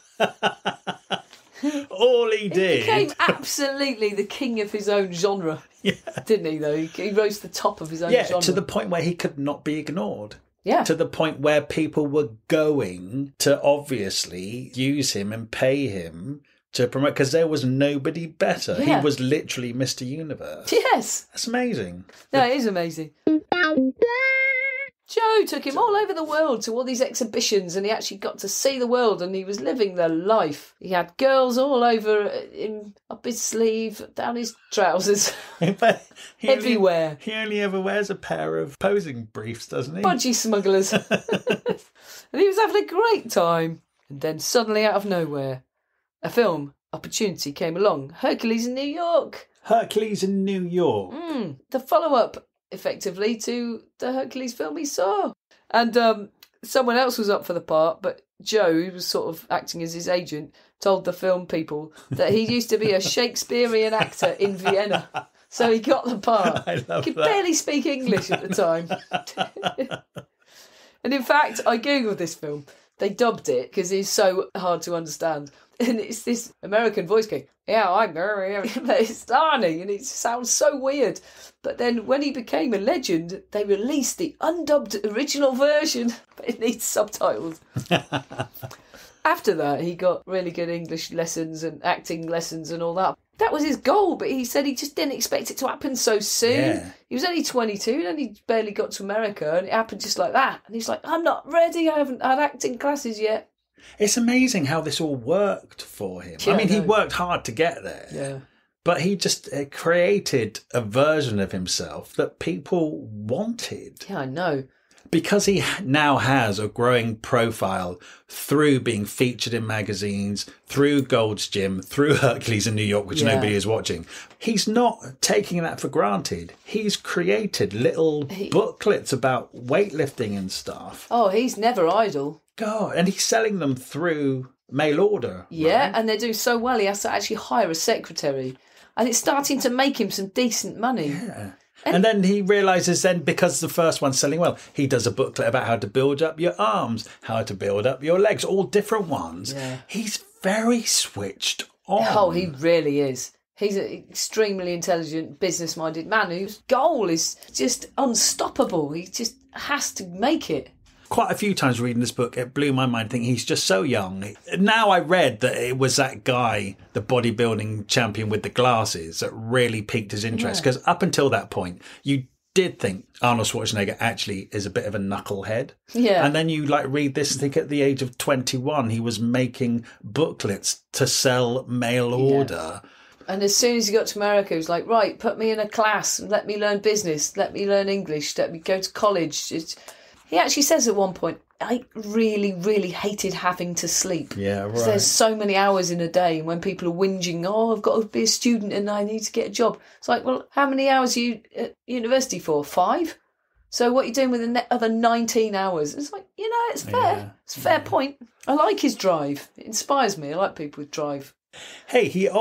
Speaker 1: he did.
Speaker 2: He became absolutely the king of his own genre, didn't he, though? He rose to the top of his own genre.
Speaker 1: To the point where he could not be ignored.
Speaker 2: Yeah.
Speaker 1: To the point where people were going to obviously use him and pay him to promote, because there was nobody better.
Speaker 2: Yeah.
Speaker 1: He was literally Mr. Universe.
Speaker 2: Yes.
Speaker 1: That's amazing.
Speaker 2: No, it is amazing. Joe took him all over the world to all these exhibitions, and he actually got to see the world, and he was living the life. He had girls all over him, up his sleeve, down his trousers, everywhere.
Speaker 1: He only ever wears a pair of posing briefs, doesn't he?
Speaker 2: Budgie smugglers. And he was having a great time. And then suddenly, out of nowhere, a film opportunity came along. Hercules in New York.
Speaker 1: Hercules in New York.
Speaker 2: The follow-up, effectively, to the Hercules film he saw. And someone else was up for the part, but Joe, who was sort of acting as his agent, told the film people that he used to be a Shakespearean actor in Vienna. So he got the part.
Speaker 1: I love
Speaker 2: He could
Speaker 1: that.
Speaker 2: barely speak English at the time. And in fact, I googled this film. They dubbed it because it's so hard to understand. And it's this American voice going, yeah, I'm very... It's Arnie, and it sounds so weird. But then when he became a legend, they released the undubbed original version, but it needs subtitles. After that, he got really good English lessons and acting lessons and all that. That was his goal, but he said he just didn't expect it to happen so soon.
Speaker 1: Yeah.
Speaker 2: He was only 22 and only barely got to America, and it happened just like that. And he's like, I'm not ready, I haven't had acting classes yet.
Speaker 1: It's amazing how this all worked for him.
Speaker 2: Yeah,
Speaker 1: I mean, he
Speaker 2: I know.
Speaker 1: worked hard to get there.
Speaker 2: Yeah.
Speaker 1: But he just created a version of himself that people wanted.
Speaker 2: Yeah, I know.
Speaker 1: Because he now has a growing profile through being featured in magazines, through Gold's Gym, through Hercules in New York, which nobody is watching. He's not taking that for granted. He's created little booklets about weightlifting and stuff.
Speaker 2: Oh, he's never idle.
Speaker 1: God, and he's selling them through mail order.
Speaker 2: Yeah,
Speaker 1: right?
Speaker 2: and they're doing so well, he has to actually hire a secretary. And it's starting to make him some decent money.
Speaker 1: Yeah. And then he realises then, because the first one's selling well, he does a booklet about how to build up your arms, how to build up your legs, all different ones.
Speaker 2: Yeah.
Speaker 1: He's very switched on.
Speaker 2: Oh, he really is. He's an extremely intelligent, business-minded man whose goal is just unstoppable. He just has to make it.
Speaker 1: Quite a few times reading this book, it blew my mind thinking he's just so young. Now I read that it was that guy, the bodybuilding champion with the glasses, that really piqued his interest. Because up until that point, you did think Arnold Schwarzenegger actually is a bit of a knucklehead.
Speaker 2: Yeah.
Speaker 1: And then you read this and think at the age of 21, he was making booklets to sell mail order.
Speaker 2: And as soon as he got to America, he was like, right, put me in a class and let me learn business, let me learn English, let me go to college. He actually says at one point, I really, really hated having to sleep.
Speaker 1: Yeah, right.
Speaker 2: There's so many hours in a day when people are whinging, I've got to be a student and I need to get a job. It's like, well, how many hours are you at university for? 5? So what are you doing with the other 19 hours? It's like, it's fair. Yeah. It's a fair point. I like his drive. It inspires me. I like people with drive.
Speaker 1: Hey, he's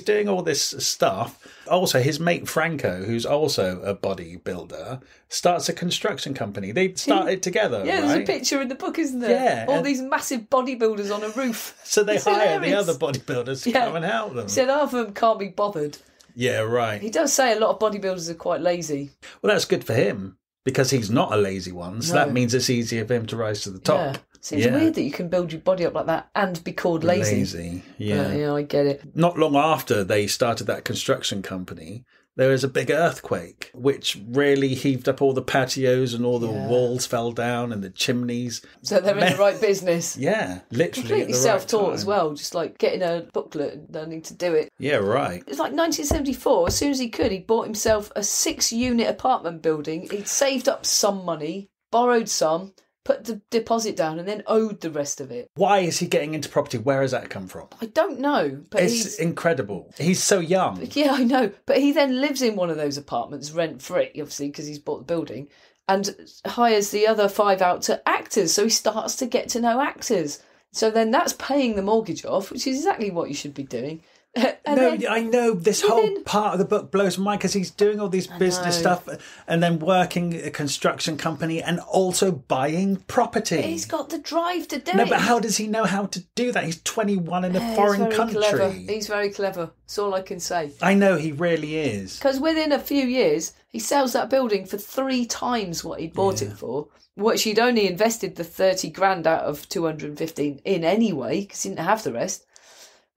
Speaker 1: doing all this stuff. Also, his mate Franco, who's also a bodybuilder, starts a construction company. They started together,
Speaker 2: Yeah,
Speaker 1: right?
Speaker 2: there's a picture in the book, isn't there?
Speaker 1: Yeah.
Speaker 2: All these massive bodybuilders on a roof.
Speaker 1: So they hire the other bodybuilders to come and help them.
Speaker 2: He said half of them can't be bothered.
Speaker 1: Yeah, right.
Speaker 2: He does say a lot of bodybuilders are quite lazy.
Speaker 1: Well, that's good for him, because he's not a lazy one. So that means it's easier for him to rise to the top.
Speaker 2: Yeah. Seems weird that you can build your body up like that and be called lazy.
Speaker 1: Yeah.
Speaker 2: I get it.
Speaker 1: Not long after they started that construction company, there was a big earthquake, which really heaved up all the patios and all the walls fell down and the chimneys.
Speaker 2: So they're in the right business.
Speaker 1: Yeah, literally.
Speaker 2: Completely self-taught as well, just like getting a booklet and learning to do it.
Speaker 1: Yeah, right.
Speaker 2: It's like 1974, as soon as he could, he bought himself a 6-unit apartment building. He'd saved up some money, borrowed some, put the deposit down and then owed the rest of it.
Speaker 1: Why is he getting into property? Where has that come from?
Speaker 2: I don't know. But
Speaker 1: it's incredible. He's so young.
Speaker 2: Yeah, I know. But he then lives in one of those apartments rent-free, obviously, because he's bought the building, and hires the other 5 out to actors. So he starts to get to know actors. So then that's paying the mortgage off, which is exactly what you should be doing.
Speaker 1: I know this whole part of the book blows my mind because he's doing all this business stuff and then working a construction company and also buying property.
Speaker 2: But he's got the drive to do it.
Speaker 1: No, but how does he know how to do that? He's 21 in a foreign country.
Speaker 2: Clever. He's very clever. That's all I can say.
Speaker 1: I know, he really is.
Speaker 2: Because within a few years, he sells that building for 3 times what he'd bought it for, which he'd only invested the 30 grand out of 215 in anyway, because he didn't have the rest.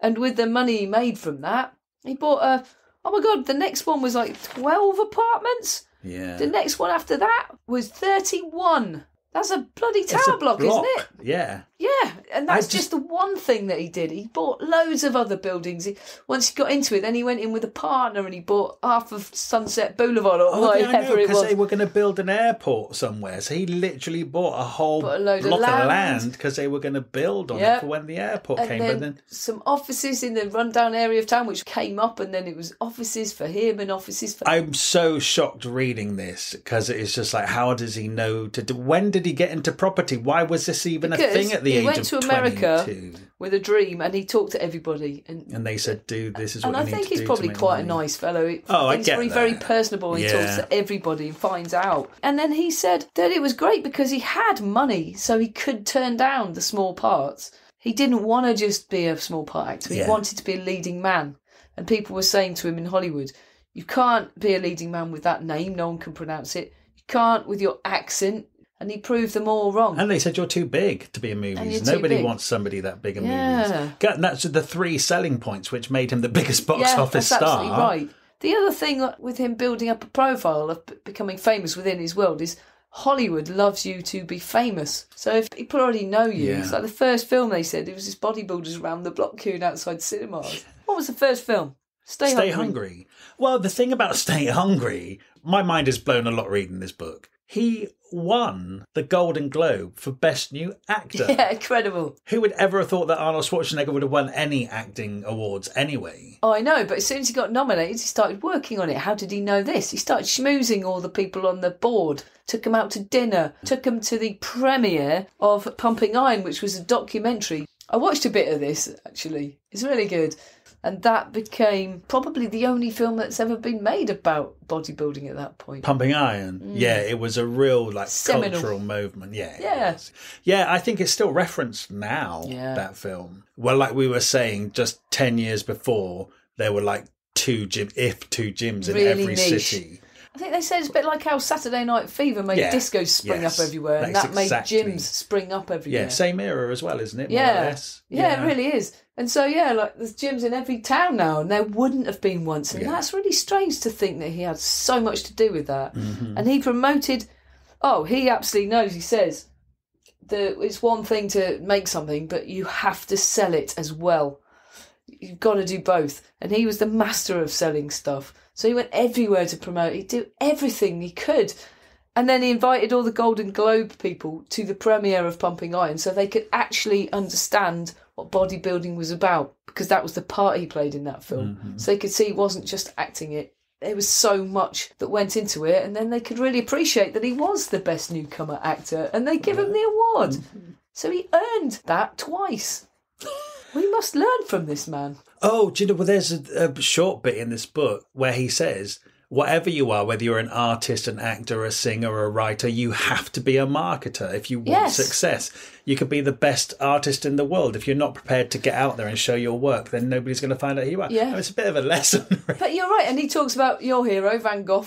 Speaker 2: And with the money he made from that, he bought the next one was like 12 apartments.
Speaker 1: Yeah.
Speaker 2: The next one after that was 31. That's a bloody tower block, isn't it?
Speaker 1: Yeah.
Speaker 2: Yeah, and that's just the one thing that he did. He bought loads of other buildings. Once he got into it, then he went in with a partner and he bought half of Sunset Boulevard or whatever it was.
Speaker 1: Because they were going to build an airport somewhere. So he literally bought a whole block of land because they were going to build on it for when the airport came.
Speaker 2: Then
Speaker 1: but then
Speaker 2: some offices in the rundown area of town which came up, and then it was offices for him and offices for...
Speaker 1: I'm so shocked reading this because it's just like, how does he know to do... When did he get into property? Why was this even a thing at the age of 22?
Speaker 2: He went to America with a dream and he talked to everybody. And
Speaker 1: they said, dude, this is what you need to do.
Speaker 2: And I think he's probably quite a nice fellow. He's very, very personable and he talks to everybody and finds out. And then he said that it was great because he had money, so he could turn down the small parts. He didn't want to just be a small part actor. He wanted to be a leading man. And people were saying to him in Hollywood, you can't be a leading man with that name. No one can pronounce it. You can't with your accent. And he proved them all wrong.
Speaker 1: And they said, you're too big to be in movies. Nobody wants somebody that big in movies. And that's the 3 selling points which made him the biggest box office star.
Speaker 2: That's absolutely right. The other thing with him building up a profile of becoming famous within his world is Hollywood loves you to be famous. So if people already know you, it's like the first film they said, it was this bodybuilders around the block queuing outside cinemas. What was the first film? Stay Hungry.
Speaker 1: Well, the thing about Stay Hungry, my mind is blown a lot reading this book. He won the Golden Globe for Best New Actor.
Speaker 2: Yeah, incredible.
Speaker 1: Who would ever have thought that Arnold Schwarzenegger would have won any acting awards anyway?
Speaker 2: Oh, I know, but as soon as he got nominated, he started working on it. How did he know this? He started schmoozing all the people on the board, took them out to dinner, took them to the premiere of Pumping Iron, which was a documentary. I watched a bit of this, actually. It's really good. And that became probably the only film that's ever been made about bodybuilding at that point.
Speaker 1: Pumping Iron. Yeah, it was a real cultural movement. Yeah. Yeah, I think it's still referenced now, that film. Well, like we were saying, just 10 years before, there were like two gyms in
Speaker 2: Really
Speaker 1: every
Speaker 2: niche.
Speaker 1: city.
Speaker 2: I think they said it's a bit like how Saturday Night Fever made discos spring up everywhere, and that made gyms spring up everywhere.
Speaker 1: Yeah, same era as well, isn't it? More or less.
Speaker 2: Yeah, it really is. And so, like there's gyms in every town now, and there wouldn't have been once. And that's really strange to think that he had so much to do with that.
Speaker 1: Mm-hmm.
Speaker 2: And he promoted, he absolutely knows, he says, that it's one thing to make something, but you have to sell it as well. You've got to do both. And he was the master of selling stuff. So he went everywhere to promote. He'd do everything he could. And then he invited all the Golden Globe people to the premiere of Pumping Iron so they could actually understand what bodybuilding was about, because that was the part he played in that film. Mm-hmm. So they could see he wasn't just acting it. There was so much that went into it, and then they could really appreciate that he was the best newcomer actor, and they give him the award. Mm-hmm. So he earned that twice. We must learn from this man.
Speaker 1: Oh, do you know, well, there's a short bit in this book where he says, whatever you are, whether you're an artist, an actor, a singer, a writer, you have to be a marketer if you want success. You could be the best artist in the world. If you're not prepared to get out there and show your work, then nobody's going to find out who you are.
Speaker 2: Yeah.
Speaker 1: It's a bit of a lesson.
Speaker 2: But you're right. And he talks about your hero, Van Gogh.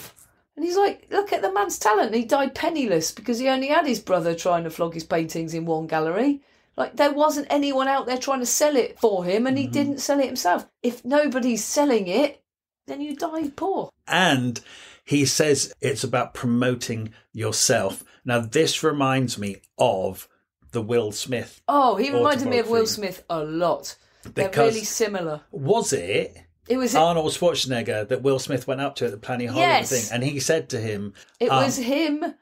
Speaker 2: And he's like, look at the man's talent. He died penniless because he only had his brother trying to flog his paintings in one gallery. Like, there wasn't anyone out there trying to sell it for him, and he didn't sell it himself. If nobody's selling it, then you die poor.
Speaker 1: And he says it's about promoting yourself. Now, this reminds me of the Will Smith.
Speaker 2: Oh, he reminded me of Will Smith a lot. They're really similar.
Speaker 1: Was it?
Speaker 2: It was
Speaker 1: Arnold Schwarzenegger that Will Smith went up to at the Planet Hollywood thing, and he said to him...
Speaker 2: It was him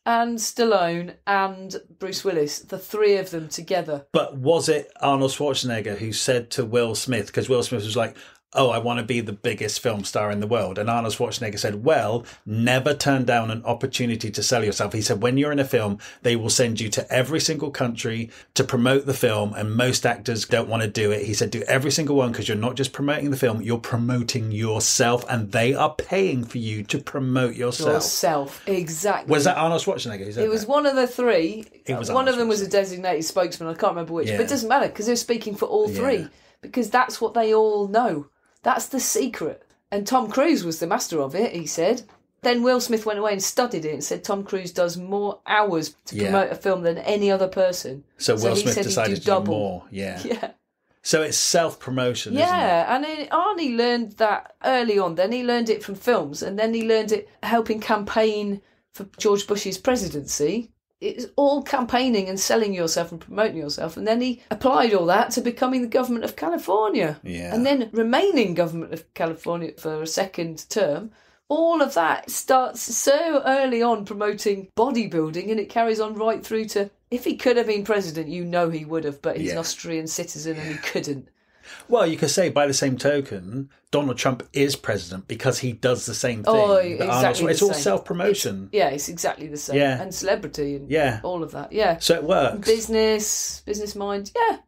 Speaker 2: and Stallone and Bruce Willis, the three of them together.
Speaker 1: But was it Arnold Schwarzenegger who said to Will Smith, because Will Smith was like, oh, I want to be the biggest film star in the world. And Arnold Schwarzenegger said, well, never turn down an opportunity to sell yourself. He said, when you're in a film, they will send you to every single country to promote the film. And most actors don't want to do it. He said, do every single one, because you're not just promoting the film, you're promoting yourself, and they are paying for you to promote yourself.
Speaker 2: Yourself, exactly.
Speaker 1: Was that Arnold Schwarzenegger?
Speaker 2: It was one of the three. One of them was a
Speaker 1: designated
Speaker 2: designated spokesman. I can't remember which. But it doesn't matter, because they're speaking for all three. Because that's what they all know. That's the secret. And Tom Cruise was the master of it, he said. Then Will Smith went away and studied it and said Tom Cruise does more hours to promote a film than any other person.
Speaker 1: So Will Smith decided to do more. Yeah. So it's self-promotion, isn't it?
Speaker 2: Yeah, and Arnie learned that early on. Then he learned it from films, and then he learned it helping campaign for George Bush's presidency. It's all campaigning and selling yourself and promoting yourself. And then he applied all that to becoming the government of California.
Speaker 1: Yeah.
Speaker 2: And then remaining government of California for a second term. All of that starts so early on promoting bodybuilding, and it carries on right through to, if he could have been president, you know he would have, but he's an Austrian citizen and he couldn't.
Speaker 1: Well, you could say by the same token, Donald Trump is president because he does the same thing.
Speaker 2: Oh, exactly.
Speaker 1: It's all self-promotion.
Speaker 2: It's exactly the same.
Speaker 1: Yeah.
Speaker 2: And celebrity and all of that. Yeah.
Speaker 1: So it works.
Speaker 2: Business mind. Yeah.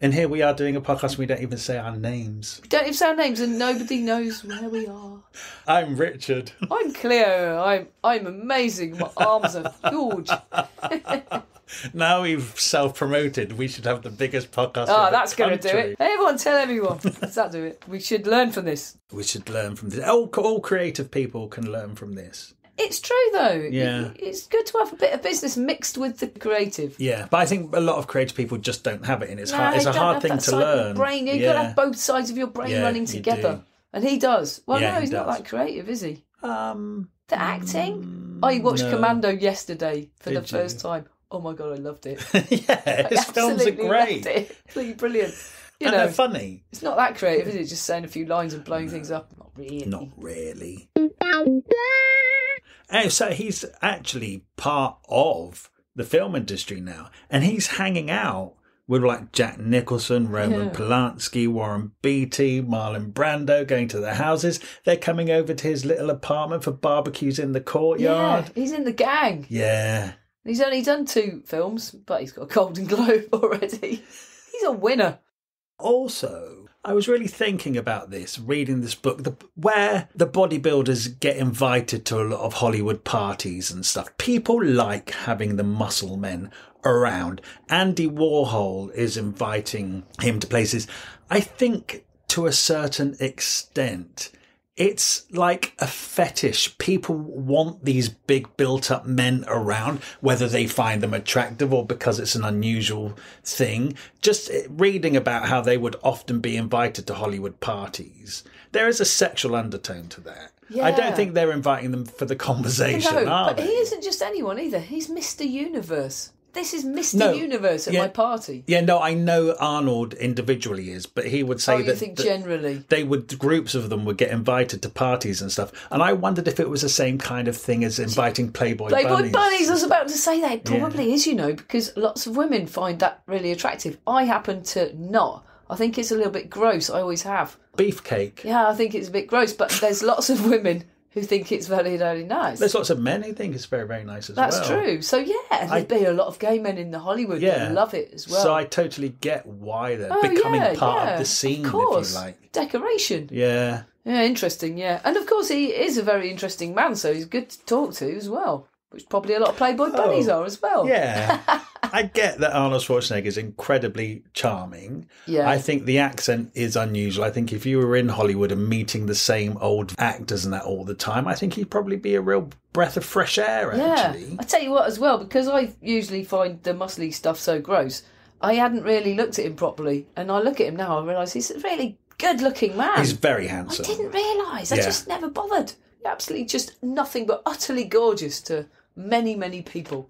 Speaker 1: And here we are doing a podcast and we don't even say our names.
Speaker 2: We don't even say our names and nobody knows where we are.
Speaker 1: I'm Richard.
Speaker 2: I'm Cleo. I'm amazing. My arms are huge.
Speaker 1: Now we've self-promoted, we should have the biggest podcast
Speaker 2: Oh,
Speaker 1: in the
Speaker 2: that's going to do
Speaker 1: country.
Speaker 2: it. Hey, everyone, tell everyone. Does that do it? We should learn from this.
Speaker 1: We should learn from this. All creative people can learn from this.
Speaker 2: It's true, though.
Speaker 1: Yeah.
Speaker 2: It's good to have a bit of business mixed with the creative.
Speaker 1: Yeah, but I think a lot of creative people just don't have it, and it's hard. It's a hard thing to learn.
Speaker 2: Brain. You've got to have both sides of your brain running together. And he does. Well, no, he's not that creative, is he? The acting? I watched Commando yesterday for the first time. Oh my God, I loved it.
Speaker 1: His films are great.
Speaker 2: It's really brilliant.
Speaker 1: And they're funny.
Speaker 2: It's not that creative, is it? Just saying a few lines and blowing things up. Not really.
Speaker 1: Not really. Oh, so he's actually part of the film industry now. And he's hanging out with like Jack Nicholson, Roman Polanski, Warren Beatty, Marlon Brando, going to their houses. They're coming over to his little apartment for barbecues in the courtyard.
Speaker 2: Yeah, he's in the gang.
Speaker 1: Yeah.
Speaker 2: He's only done 2 films, but he's got a Golden Globe already. He's a winner.
Speaker 1: Also, I was really thinking about this, reading this book, where the bodybuilders get invited to a lot of Hollywood parties and stuff. People like having the muscle men around. Andy Warhol is inviting him to places. I think to a certain extent, it's like a fetish. People want these big built-up men around, whether they find them attractive or because it's an unusual thing. Just reading about how they would often be invited to Hollywood parties, there is a sexual undertone to that.
Speaker 2: Yeah.
Speaker 1: I don't think they're inviting them for the conversation, are they?
Speaker 2: But he isn't just anyone either. He's Mr. Universe. This is Mr. Universe at my party.
Speaker 1: Yeah, no, I know Arnold individually is, but he would say
Speaker 2: you think generally?
Speaker 1: Groups of them would get invited to parties and stuff. And I wondered if it was the same kind of thing as inviting Playboy bunnies.
Speaker 2: I was about to say that. It probably is, because lots of women find that really attractive. I happen to not. I think it's a little bit gross. I always have.
Speaker 1: Beefcake.
Speaker 2: Yeah, I think it's a bit gross, but there's lots of women who think it's very, very nice.
Speaker 1: There's lots of men who think it's very, very nice as well.
Speaker 2: That's true. So, there'd be a lot of gay men in the Hollywood that love it as well.
Speaker 1: So I totally get why they're becoming part of the scene, if you like.
Speaker 2: Decoration.
Speaker 1: Yeah.
Speaker 2: Yeah, interesting, yeah. And, of course, he is a very interesting man, so he's good to talk to as well, which probably a lot of Playboy bunnies are as well.
Speaker 1: Yeah. I get that Arnold Schwarzenegger is incredibly charming.
Speaker 2: Yeah.
Speaker 1: I think the accent is unusual. I think if you were in Hollywood and meeting the same old actors and that all the time, I think he'd probably be a real breath of fresh air, actually.
Speaker 2: Yeah. I tell you what, as well, because I usually find the muscly stuff so gross, I hadn't really looked at him properly. And I look at him now, I realise he's a really good-looking man.
Speaker 1: He's very handsome.
Speaker 2: I didn't realise. I just never bothered. Absolutely just nothing but utterly gorgeous to many, many people.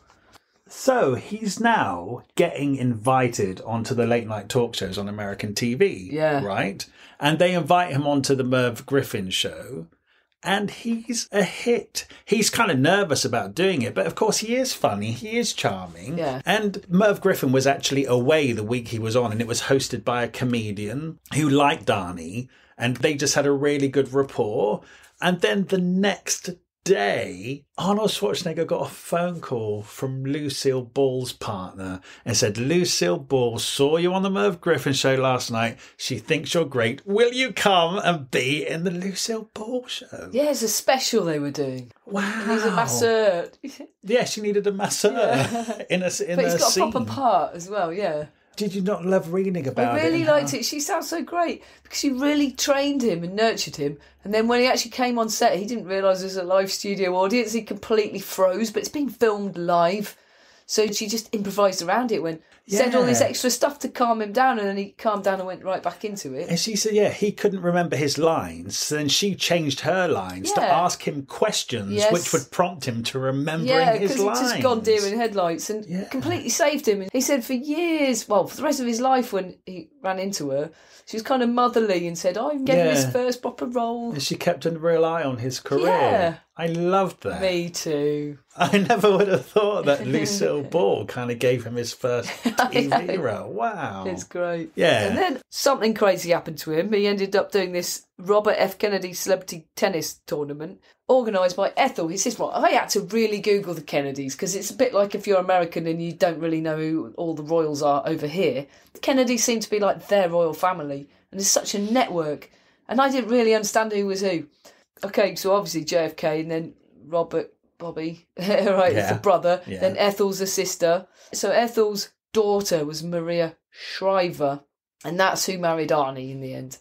Speaker 1: So he's now getting invited onto the late night talk shows on American TV, right? And they invite him onto the Merv Griffin show, and he's a hit. He's kind of nervous about doing it, but of course he is funny, he is charming.
Speaker 2: Yeah.
Speaker 1: And Merv Griffin was actually away the week he was on, and it was hosted by a comedian who liked Arnie, and they just had a really good rapport. And then the next day, Arnold Schwarzenegger got a phone call from Lucille Ball's partner and said, Lucille Ball saw you on the Merv Griffin show last night. She thinks you're great. Will you come and be in the Lucille Ball show?
Speaker 2: Yeah, it's a special they were doing.
Speaker 1: Wow.
Speaker 2: And he's a masseur.
Speaker 1: Yeah, she needed a masseur in a scene.
Speaker 2: But he's got a proper part as well, yeah.
Speaker 1: Did you not love reading about it?
Speaker 2: I really liked it. She sounds so great because she really trained him and nurtured him. And then when he actually came on set, he didn't realise there was a live studio audience. He completely froze, but it's been filmed live. So she just improvised around it, said all this extra stuff to calm him down, and then he calmed down and went right back into it.
Speaker 1: And she said, he couldn't remember his lines. So then she changed her lines to ask him questions, which would prompt him to remembering his lines. Yeah, because he'd just gone deer in headlights and
Speaker 2: completely saved him. And he said for years, for the rest of his life when he ran into her, she was kind of motherly and said, I gave him his first proper role.
Speaker 1: And she kept a real eye on his career.
Speaker 2: Yeah.
Speaker 1: I loved that.
Speaker 2: Me too.
Speaker 1: I never would have thought that Lucille Ball kind of gave him his first TV role. Wow.
Speaker 2: It's great.
Speaker 1: Yeah.
Speaker 2: And then something crazy happened to him. He ended up doing this Robert F. Kennedy Celebrity Tennis Tournament organised by Ethel. He says, I had to really Google the Kennedys because it's a bit like if you're American and you don't really know who all the royals are over here. The Kennedys seem to be like their royal family and it's such a network. And I didn't really understand who was who. Okay, so obviously JFK and then Bobby, right, it's the brother. Yeah. Then Ethel's the sister. So Ethel's daughter was Maria Shriver, and that's who married Arnie in the end.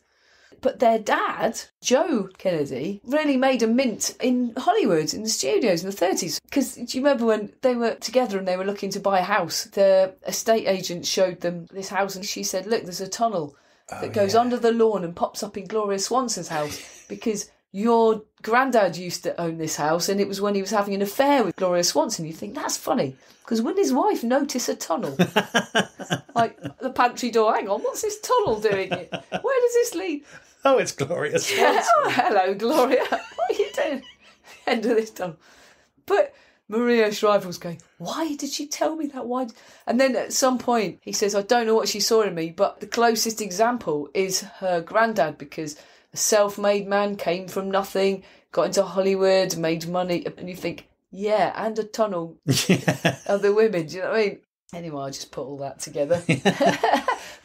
Speaker 2: But their dad, Joe Kennedy, really made a mint in Hollywood, in the studios in the 30s. Because do you remember when they were together and they were looking to buy a house? The estate agent showed them this house and she said, look, there's a tunnel that goes under the lawn and pops up in Gloria Swanson's house because your granddad used to own this house and it was when he was having an affair with Gloria Swanson. You think, that's funny. Because wouldn't his wife notice a tunnel? Like the pantry door, hang on, what's this tunnel doing here? Where does this lead?
Speaker 1: Oh, it's Gloria Swanson.
Speaker 2: Oh, hello, Gloria. What are you doing? End of this tunnel. But Maria Shriver was going, why did she tell me that? Why? And then at some point he says, I don't know what she saw in me, but the closest example is her granddad because a self-made man came from nothing, got into Hollywood, made money, and you think, yeah, and a tunnel. Other women, do you know what I mean? Anyway, I just put all that together.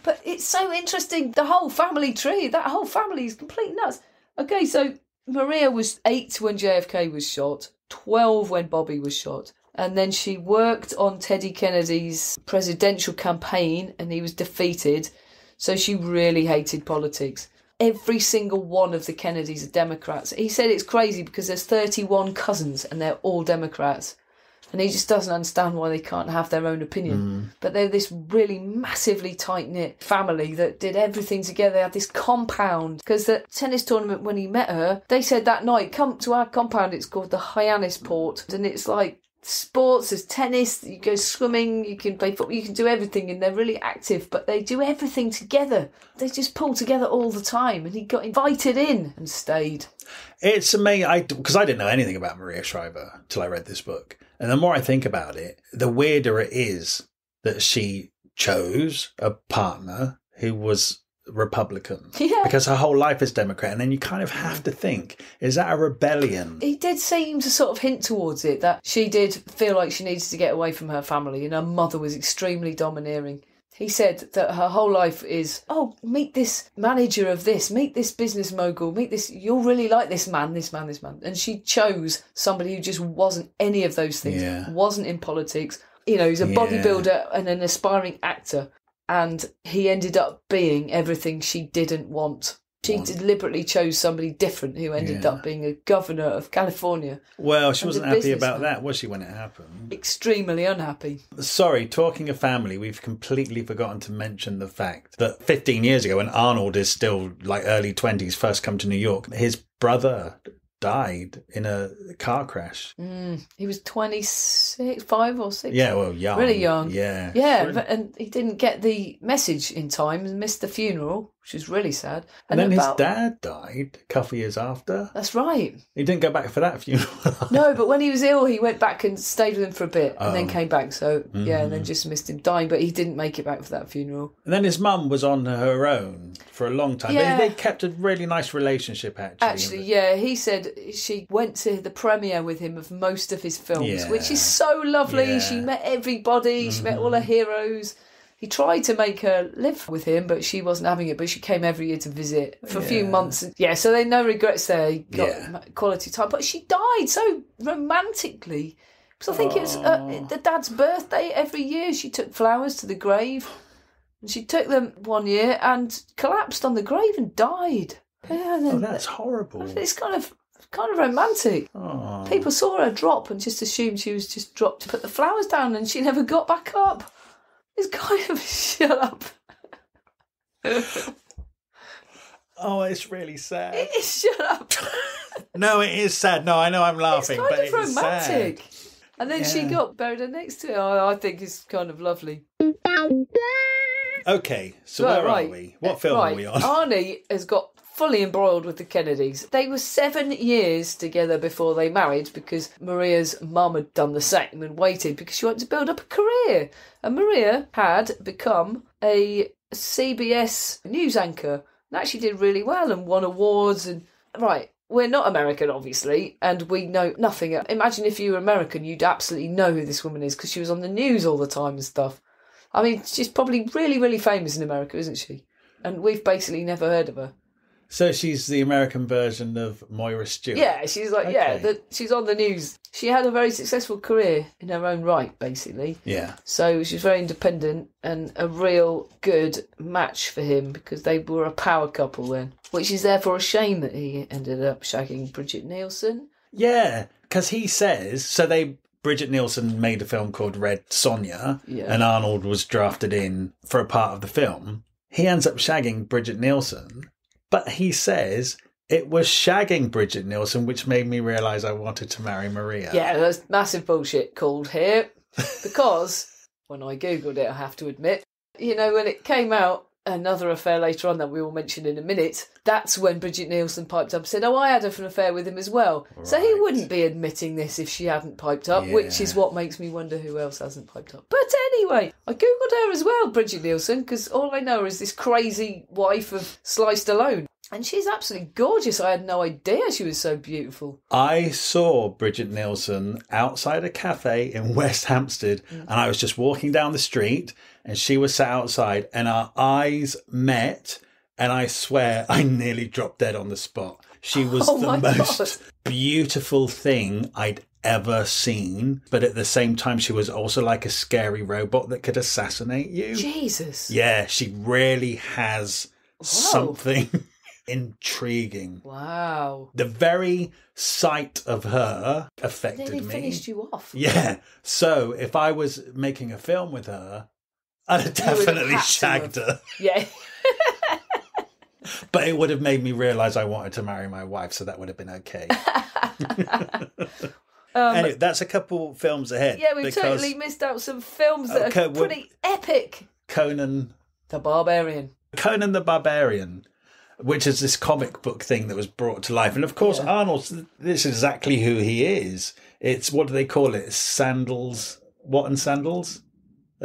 Speaker 2: But it's so interesting, the whole family tree, that whole family is complete nuts. Okay, so Maria was 8 when JFK was shot, 12 when Bobby was shot, and then she worked on Teddy Kennedy's presidential campaign and he was defeated, so she really hated politics. every single one of the Kennedys are Democrats. He said it's crazy because there's 31 cousins and they're all Democrats. And he just doesn't understand why they can't have their own opinion. But they're this really massively tight-knit family that did everything together. They had this compound. Because the tennis tournament, when he met her, they said that night, come to our compound. It's called the Hyannisport. And it's like sports, there's tennis, you go swimming, you can play football, you can do everything. And they're really active, but they do everything together. They just pull together all the time. And he got invited in and stayed.
Speaker 1: It's amazing, because I didn't know anything about Maria Shriver till I read this book. And the more I think about it, the weirder it is that she chose a partner who was Republican.
Speaker 2: Yeah.
Speaker 1: Because her whole life is Democrat. And then you kind of have to think, is that a rebellion?
Speaker 2: He did seem to sort of hint towards it, that she did feel like she needed to get away from her family and her mother was extremely domineering. He said that her whole life is, oh, meet this manager of this, meet this business mogul, meet this, you'll really like this man, this man, this man. And she chose somebody who just wasn't any of those things, wasn't in politics. You know, he's a bodybuilder and an aspiring actor. And he ended up being everything she didn't want. She deliberately chose somebody different who ended up being a governor of California.
Speaker 1: Well, she wasn't happy about that, was she, when it happened?
Speaker 2: Extremely unhappy.
Speaker 1: Sorry, talking of family, we've completely forgotten to mention the fact that 15 years ago, when Arnold is still like early 20s, first come to New York, his brother died in a car crash.
Speaker 2: He was 26, 5 or 6.
Speaker 1: Yeah, well, young.
Speaker 2: Really young.
Speaker 1: Yeah.
Speaker 2: Yeah, and he didn't get the message in time and missed the funeral, which is really sad.
Speaker 1: And then his dad died a couple of years after.
Speaker 2: That's right.
Speaker 1: He didn't go back for that funeral.
Speaker 2: No, but when he was ill, he went back and stayed with him for a bit and then came back. So, and then just missed him dying, but he didn't make it back for that funeral.
Speaker 1: And then his mum was on her own for a long time.
Speaker 2: Yeah.
Speaker 1: They kept a really nice relationship, actually.
Speaker 2: Actually, yeah, he said she went to the premiere with him of most of his films, which is so lovely.
Speaker 1: Yeah.
Speaker 2: She met everybody. She met all her heroes. He tried to make her live with him, but she wasn't having it. But she came every year to visit for a few months. Yeah, so they no regrets there. He got quality time. But she died so romantically. Because I think it was the dad's birthday every year. She took flowers to the grave. And she took them one year and collapsed on the grave and died. Yeah, and then,
Speaker 1: that's horrible.
Speaker 2: It's kind of romantic.
Speaker 1: Oh.
Speaker 2: People saw her drop and just assumed she was just dropped to put the flowers down and she never got back up. It's kind of shut up.
Speaker 1: Oh, it's really sad.
Speaker 2: It is shut up.
Speaker 1: No, it is sad. No, I know I'm laughing,
Speaker 2: it's
Speaker 1: but
Speaker 2: kind of romantic.
Speaker 1: Sad.
Speaker 2: And then she got buried next to it. I think it's kind of lovely.
Speaker 1: Okay, so where are we? What film are we on?
Speaker 2: Arnie has got fully embroiled with the Kennedys. They were 7 years together before they married because Maria's mum had done the same and waited because she wanted to build up a career. And Maria had become a CBS news anchor and actually did really well and won awards. And we're not American, obviously, and we know nothing. Imagine if you were American, you'd absolutely know who this woman is because she was on the news all the time and stuff. I mean, she's probably really, really famous in America, isn't she? And we've basically never heard of her.
Speaker 1: So she's the American version of Moira Stewart.
Speaker 2: Yeah, she's like, she's on the news. She had a very successful career in her own right, basically.
Speaker 1: Yeah.
Speaker 2: So she's very independent and a real good match for him because they were a power couple then. Which is therefore a shame that he ended up shagging Bridget Nielsen.
Speaker 1: Yeah, because he says, Bridget Nielsen made a film called Red Sonja, and Arnold was drafted in for a part of the film. He ends up shagging Bridget Nielsen, but he says it was shagging Bridget Nielsen which made me realise I wanted to marry Maria.
Speaker 2: Yeah, there's massive bullshit called here, because when I Googled it, I have to admit, when it came out, another affair later on that we will mention in a minute, that's when Bridget Nielsen piped up and said, I had an affair with him as well. Right. So he wouldn't be admitting this if she hadn't piped up, which is what makes me wonder who else hasn't piped up. But anyway, I Googled her as well, Bridget Nielsen, because all I know is this crazy wife of Sly Stallone. And she's absolutely gorgeous. I had no idea she was so beautiful.
Speaker 1: I saw Bridget Nielsen outside a cafe in West Hampstead, and I was just walking down the street and she was sat outside and our eyes met, and I swear I nearly dropped dead on the spot. She was the most beautiful thing I'd ever seen, but at the same time she was also like a scary robot that could assassinate you.
Speaker 2: Jesus.
Speaker 1: Yeah, she really has something intriguing.
Speaker 2: Wow.
Speaker 1: The very sight of her affected
Speaker 2: Nearly
Speaker 1: me.
Speaker 2: finished you off.
Speaker 1: Yeah. So if I was making a film with her, I'd have definitely shagged her.
Speaker 2: Yeah.
Speaker 1: But it would have made me realise I wanted to marry my wife, so that would have been okay. Anyway, that's a couple films ahead.
Speaker 2: Yeah, we've totally missed out some films that are pretty epic.
Speaker 1: Conan
Speaker 2: the Barbarian,
Speaker 1: which is this comic book thing that was brought to life. And of course, Arnold, this is exactly who he is. It's, what do they call it? Sandals. What and sandals?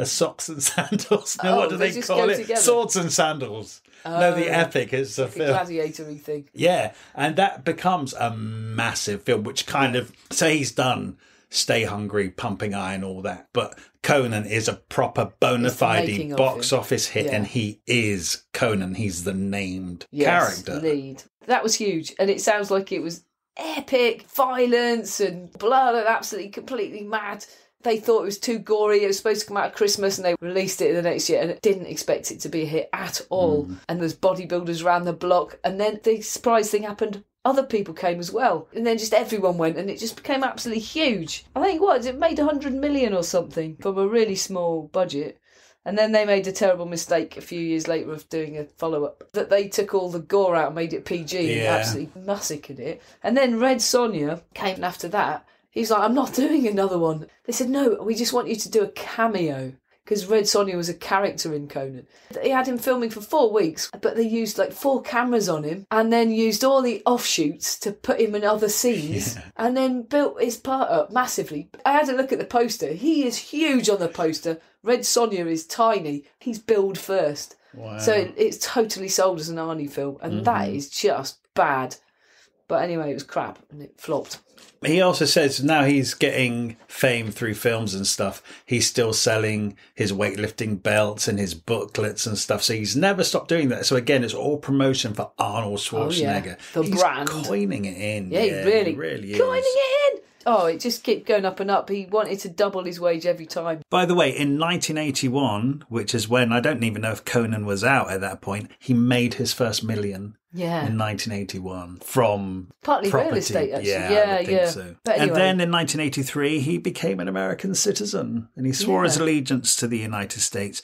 Speaker 1: Socks and sandals. No, what do they call it?
Speaker 2: Together.
Speaker 1: Swords and sandals. No, the epic is a film.
Speaker 2: Gladiator-y thing.
Speaker 1: Yeah, and that becomes a massive film, which kind of, so he's done Stay Hungry, Pumping Iron, all that. But Conan is a proper bona fide box office hit, and he is Conan. He's the named character.
Speaker 2: Lead. That was huge, and it sounds like it was epic, violence and blood and absolutely completely mad. They thought it was too gory. It was supposed to come out at Christmas and they released it the next year and didn't expect it to be a hit at all. And there's bodybuilders around the block. And then the surprise thing happened. Other people came as well. And then just everyone went and it just became absolutely huge. I think, it made 100 million or something from a really small budget. And then they made a terrible mistake a few years later of doing a follow-up. That they took all the gore out and made it PG and absolutely massacred it. And then Red Sonja came after that. He's like, I'm not doing another one. They said, no, we just want you to do a cameo. Because Red Sonja was a character in Conan. They had him filming for 4 weeks, but they used 4 cameras on him and then used all the offshoots to put him in other scenes and then built his part up massively. I had a look at the poster. He is huge on the poster. Red Sonja is tiny. He's billed first.
Speaker 1: Wow.
Speaker 2: So it's totally sold as an Arnie film. And that is just bad. But anyway, it was crap and it flopped.
Speaker 1: He also says now he's getting fame through films and stuff. He's still selling his weightlifting belts and his booklets and stuff. So he's never stopped doing that. So again, it's all promotion for Arnold Schwarzenegger.
Speaker 2: The brand.
Speaker 1: Coining it in.
Speaker 2: Yeah, he really
Speaker 1: is.
Speaker 2: Coining it in. Oh, it just kept going up and up. He wanted to double his wage every time.
Speaker 1: By the way, in 1981, which is when, I don't even know if Conan was out at that point, he made his first million.
Speaker 2: Yeah.
Speaker 1: In 1981 from
Speaker 2: partly
Speaker 1: property.
Speaker 2: real estate, actually.
Speaker 1: Yeah, I think so.
Speaker 2: But anyway.
Speaker 1: And then in 1983, he became an American citizen and he swore his allegiance to the United States.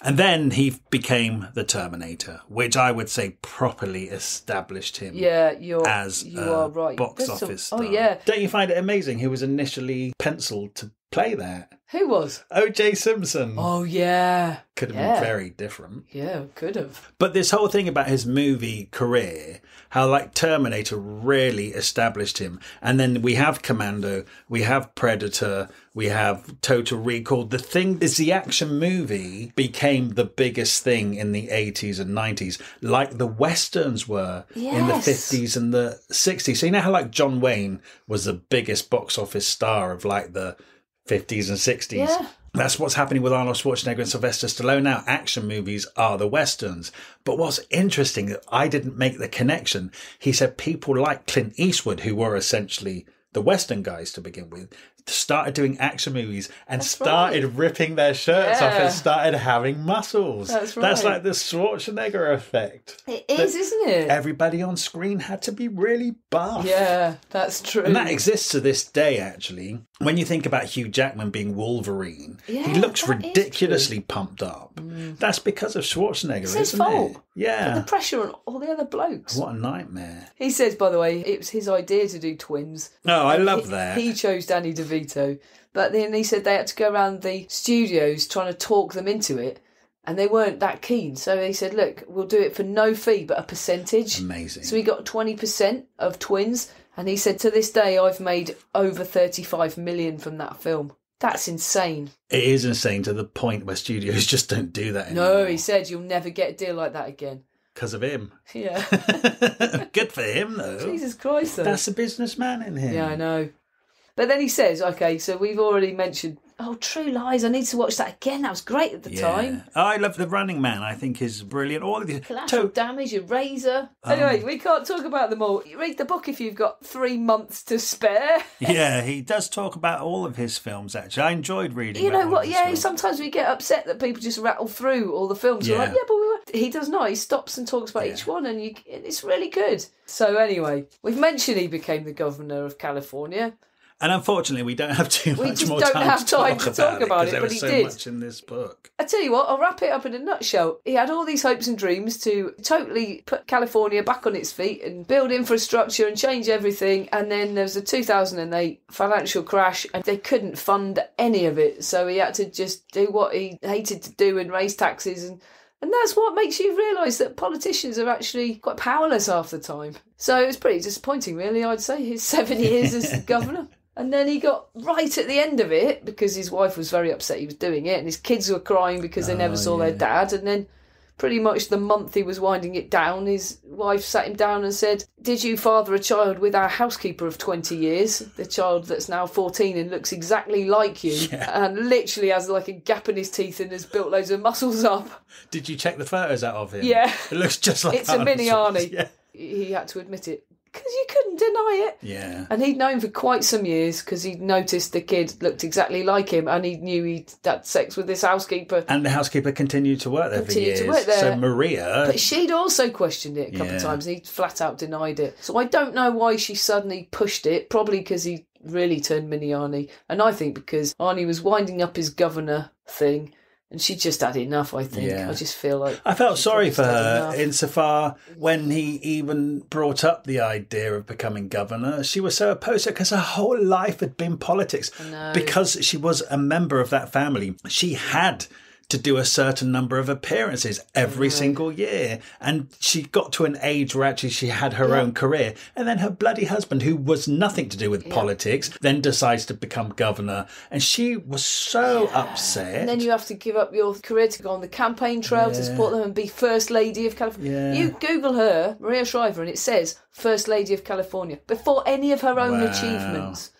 Speaker 1: And then he became the Terminator, which I would say properly established him as a box office star.
Speaker 2: Oh, yeah.
Speaker 1: Don't you find it amazing? He was initially penciled to play that.
Speaker 2: Who was?
Speaker 1: O.J. Simpson.
Speaker 2: Oh, yeah.
Speaker 1: Could have been very different.
Speaker 2: Yeah, could have.
Speaker 1: But this whole thing about his movie career, how Terminator really established him. And then we have Commando, we have Predator, we have Total Recall. The thing is, the action movie became the biggest thing in the 80s and 90s, like the Westerns were in the 50s and the 60s. So you know how John Wayne was the biggest box office star of the 50s and 60s.
Speaker 2: Yeah.
Speaker 1: That's what's happening with Arnold Schwarzenegger and Sylvester Stallone now. Action movies are the Westerns. But what's interesting, that I didn't make the connection, he said people like Clint Eastwood, who were essentially the Western guys to begin with, started doing action movies and started ripping their shirts off and started having muscles.
Speaker 2: That's right.
Speaker 1: That's like the Schwarzenegger effect.
Speaker 2: It is, isn't it?
Speaker 1: Everybody on screen had to be really buff.
Speaker 2: Yeah, that's true.
Speaker 1: And that exists to this day, actually. When you think about Hugh Jackman being Wolverine, he looks ridiculously pumped up. That's because of Schwarzenegger,
Speaker 2: it's his
Speaker 1: isn't
Speaker 2: fault.
Speaker 1: it? Yeah.
Speaker 2: But the pressure on all the other blokes.
Speaker 1: What a nightmare.
Speaker 2: He says, by the way, it was his idea to do twins.
Speaker 1: Oh, I love that.
Speaker 2: He chose Danny DeVito. But then he said they had to go around the studios trying to talk them into it. And they weren't that keen. So he said, look, we'll do it for no fee, but a percentage.
Speaker 1: Amazing.
Speaker 2: So he got 20% of twins. And he said, to this day, I've made over 35 million from that film. That's insane.
Speaker 1: It is insane to the point where studios just don't do that anymore.
Speaker 2: No, he said, you'll never get a deal like that again.
Speaker 1: Because of him.
Speaker 2: Yeah.
Speaker 1: Good for him, though.
Speaker 2: Jesus Christ, though.
Speaker 1: That's a businessman in him.
Speaker 2: Yeah, I know. But then he says, okay, so we've already mentioned Oh, True Lies. I need to watch that again. That was great at the time.
Speaker 1: Oh, I love The Running Man. I think is brilliant. All of these.
Speaker 2: Collateral Damage, Eraser. Anyway, we can't talk about them all. You read the book if you've got 3 months to spare.
Speaker 1: Yeah, he does talk about all of his films, actually. I enjoyed reading.
Speaker 2: You know what? Yeah, sometimes we get upset that people just rattle through all the films.
Speaker 1: Yeah.
Speaker 2: We're like, but he does not. He stops and talks about each one, and it's really good. So anyway, we've mentioned he became the governor of California.
Speaker 1: And unfortunately, we don't have too much more time.
Speaker 2: We don't have time to talk about it, but he did.
Speaker 1: There was so much in this book.
Speaker 2: I tell you what, I'll wrap it up in a nutshell. He had all these hopes and dreams to totally put California back on its feet and build infrastructure and change everything. And then there was a 2008 financial crash and they couldn't fund any of it. So he had to just do what he hated to do and raise taxes. And that's what makes you realise that politicians are actually quite powerless half the time. So it was pretty disappointing, really, I'd say, his 7 years as governor. And then he got right at the end of it because his wife was very upset he was doing it and his kids were crying because they never saw their dad. And then pretty much the month he was winding it down, his wife sat him down and said, "Did you father a child with our housekeeper of 20 years? The child that's now 14 and looks exactly like you and literally has like a gap in his teeth and has built loads of muscles up."
Speaker 1: Did you check the photos out of him?
Speaker 2: Yeah.
Speaker 1: It looks just like
Speaker 2: it's a mini Arnie.
Speaker 1: Yeah.
Speaker 2: He had to admit it. Because you couldn't deny it.
Speaker 1: Yeah.
Speaker 2: And he'd known for quite some years because he'd noticed the kid looked exactly like him and he knew he'd had sex with this housekeeper.
Speaker 1: And the housekeeper continued to work there for years.
Speaker 2: To work there.
Speaker 1: So Maria...
Speaker 2: But she'd also questioned it a couple of times and he'd flat out denied it. So I don't know why she suddenly pushed it. Probably because he really turned mini Arnie. And I think because Arnie was winding up his governor thing. And she just had enough, I think.
Speaker 1: Yeah.
Speaker 2: I just feel like...
Speaker 1: I felt sorry for her insofar when he even brought up the idea of becoming governor. She was so opposed to it because her whole life had been politics. Because she was a member of that family. She had to do a certain number of appearances every single year. And she got to an age where actually she had her own career. And then her bloody husband, who was nothing to do with politics, then decides to become governor. And she was so upset.
Speaker 2: And then you have to give up your career to go on the campaign trail to support them and be First Lady of California. You Google her, Maria Shriver, and it says First Lady of California before any of her own achievements.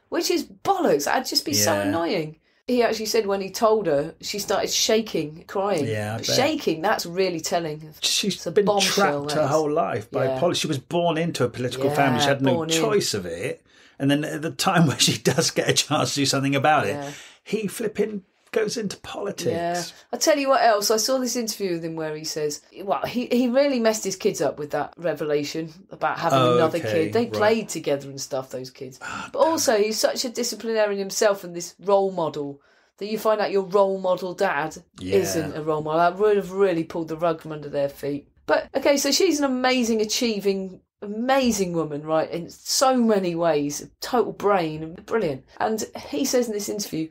Speaker 2: Which is bollocks. That'd just be so annoying. He actually said when he told her, she started shaking, crying. Yeah, shaking, that's really telling.
Speaker 1: She's been trapped her whole life by politics. She was born into a political family. She had no choice of it. And then at the time where she does get a chance to do something about it, he flipping goes into politics.
Speaker 2: Yeah. I'll tell you what else. I saw this interview with him where he says, well, he really messed his kids up with that revelation about having another kid. They played together and stuff, those kids. But also, he's such a disciplinarian himself and this role model that you find out your role model dad isn't a role model. That would have really pulled the rug from under their feet. But, okay, so she's an amazing, amazing woman, right, in so many ways. A total brain, brilliant. And he says in this interview,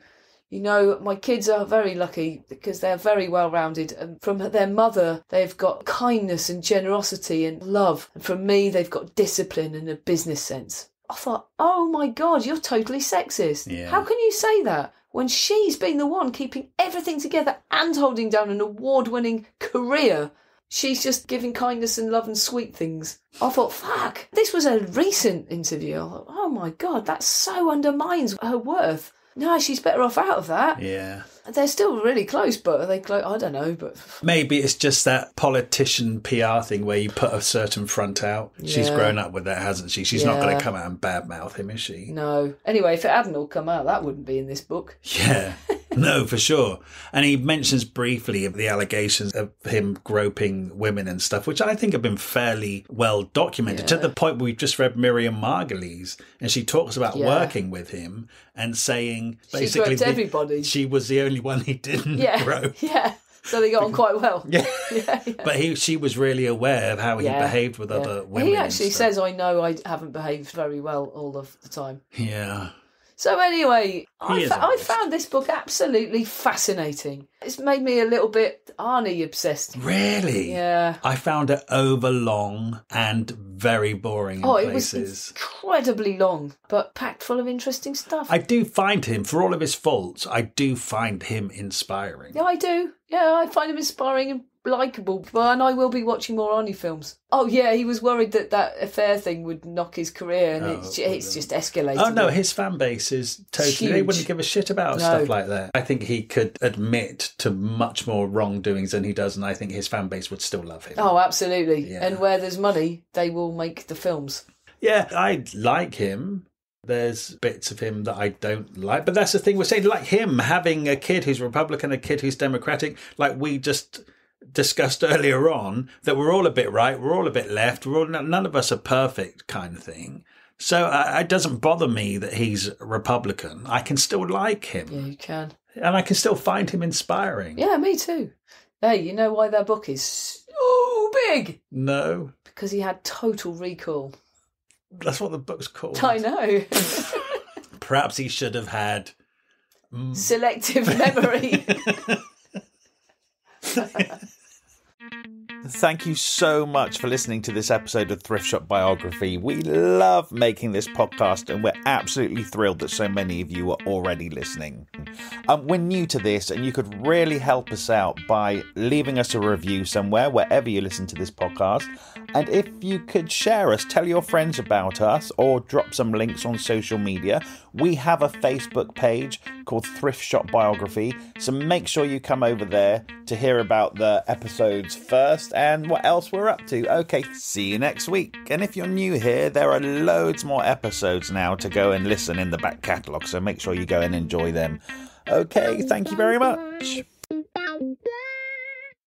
Speaker 2: you know, my kids are very lucky because they're very well-rounded. And from their mother, they've got kindness and generosity and love. And from me, they've got discipline and a business sense. I thought, oh my God, you're totally sexist. Yeah. How can you say that when she's been the one keeping everything together and holding down an award-winning career? She's just giving kindness and love and sweet things. I thought, fuck, this was a recent interview. I thought, oh my God, that so undermines her worth. No, she's better off out of that. Yeah. They're still really close, but are they close? I don't know, but...
Speaker 1: Maybe it's just that politician PR thing where you put a certain front out. Yeah. She's grown up with that, hasn't she? She's not going to come out and badmouth him, is she?
Speaker 2: No. Anyway, if it hadn't all come out, that wouldn't be in this book.
Speaker 1: Yeah. No, for sure. And he mentions briefly of the allegations of him groping women and stuff, which I think have been fairly well documented, to the point where we've just read Miriam Margolyes, and she talks about working with him and saying basically
Speaker 2: she groped everybody.
Speaker 1: She was the only one he didn't grope.
Speaker 2: Yeah. So they got on quite well.
Speaker 1: Yeah. But she was really aware of how he behaved with other women.
Speaker 2: He actually says, I know I haven't behaved very well all of the time.
Speaker 1: Yeah.
Speaker 2: So anyway, I found this book absolutely fascinating. It's made me a little bit Arnie obsessed.
Speaker 1: Really?
Speaker 2: Yeah.
Speaker 1: I found it overlong and very boring in places.
Speaker 2: It was incredibly long, but packed full of interesting stuff.
Speaker 1: I do find him, for all of his faults, I do find him inspiring.
Speaker 2: Yeah, I do. Yeah, I find him inspiring and likeable. Well, and I will be watching more Arnie films. Oh, yeah, he was worried that affair thing would knock his career, and it's just escalated.
Speaker 1: Oh, no, his fan base is totally... They wouldn't give a shit about stuff like that. I think he could admit to much more wrongdoings than he does, and I think his fan base would still love him.
Speaker 2: Oh, absolutely. Yeah. And where there's money, they will make the films.
Speaker 1: Yeah, I like him. There's bits of him that I don't like. But that's the thing we're saying. Like him having a kid who's Republican, a kid who's Democratic, like we just discussed earlier on, that we're all a bit right, we're all a bit left, none of us are perfect kind of thing. So it doesn't bother me that he's Republican. I can still like him.
Speaker 2: Yeah, you can.
Speaker 1: And I can still find him inspiring.
Speaker 2: Yeah, me too. Hey, you know why that book is so big?
Speaker 1: No.
Speaker 2: Because he had total recall.
Speaker 1: That's what the book's called.
Speaker 2: I know.
Speaker 1: Perhaps he should have had...
Speaker 2: selective memory.
Speaker 3: Thank you so much for listening to this episode of Thrift Shop Biography. We love making this podcast and we're absolutely thrilled that so many of you are already listening. We're new to this and you could really help us out by leaving us a review somewhere, wherever you listen to this podcast. And if you could share us, tell your friends about us or drop some links on social media. We have a Facebook page called Thrift Shop Biography, so make sure you come over there to hear about the episodes first and what else we're up to. Okay, see you next week. And if you're new here, there are loads more episodes now to go and listen in the back catalogue, so make sure you go and enjoy them. Okay, thank you very much.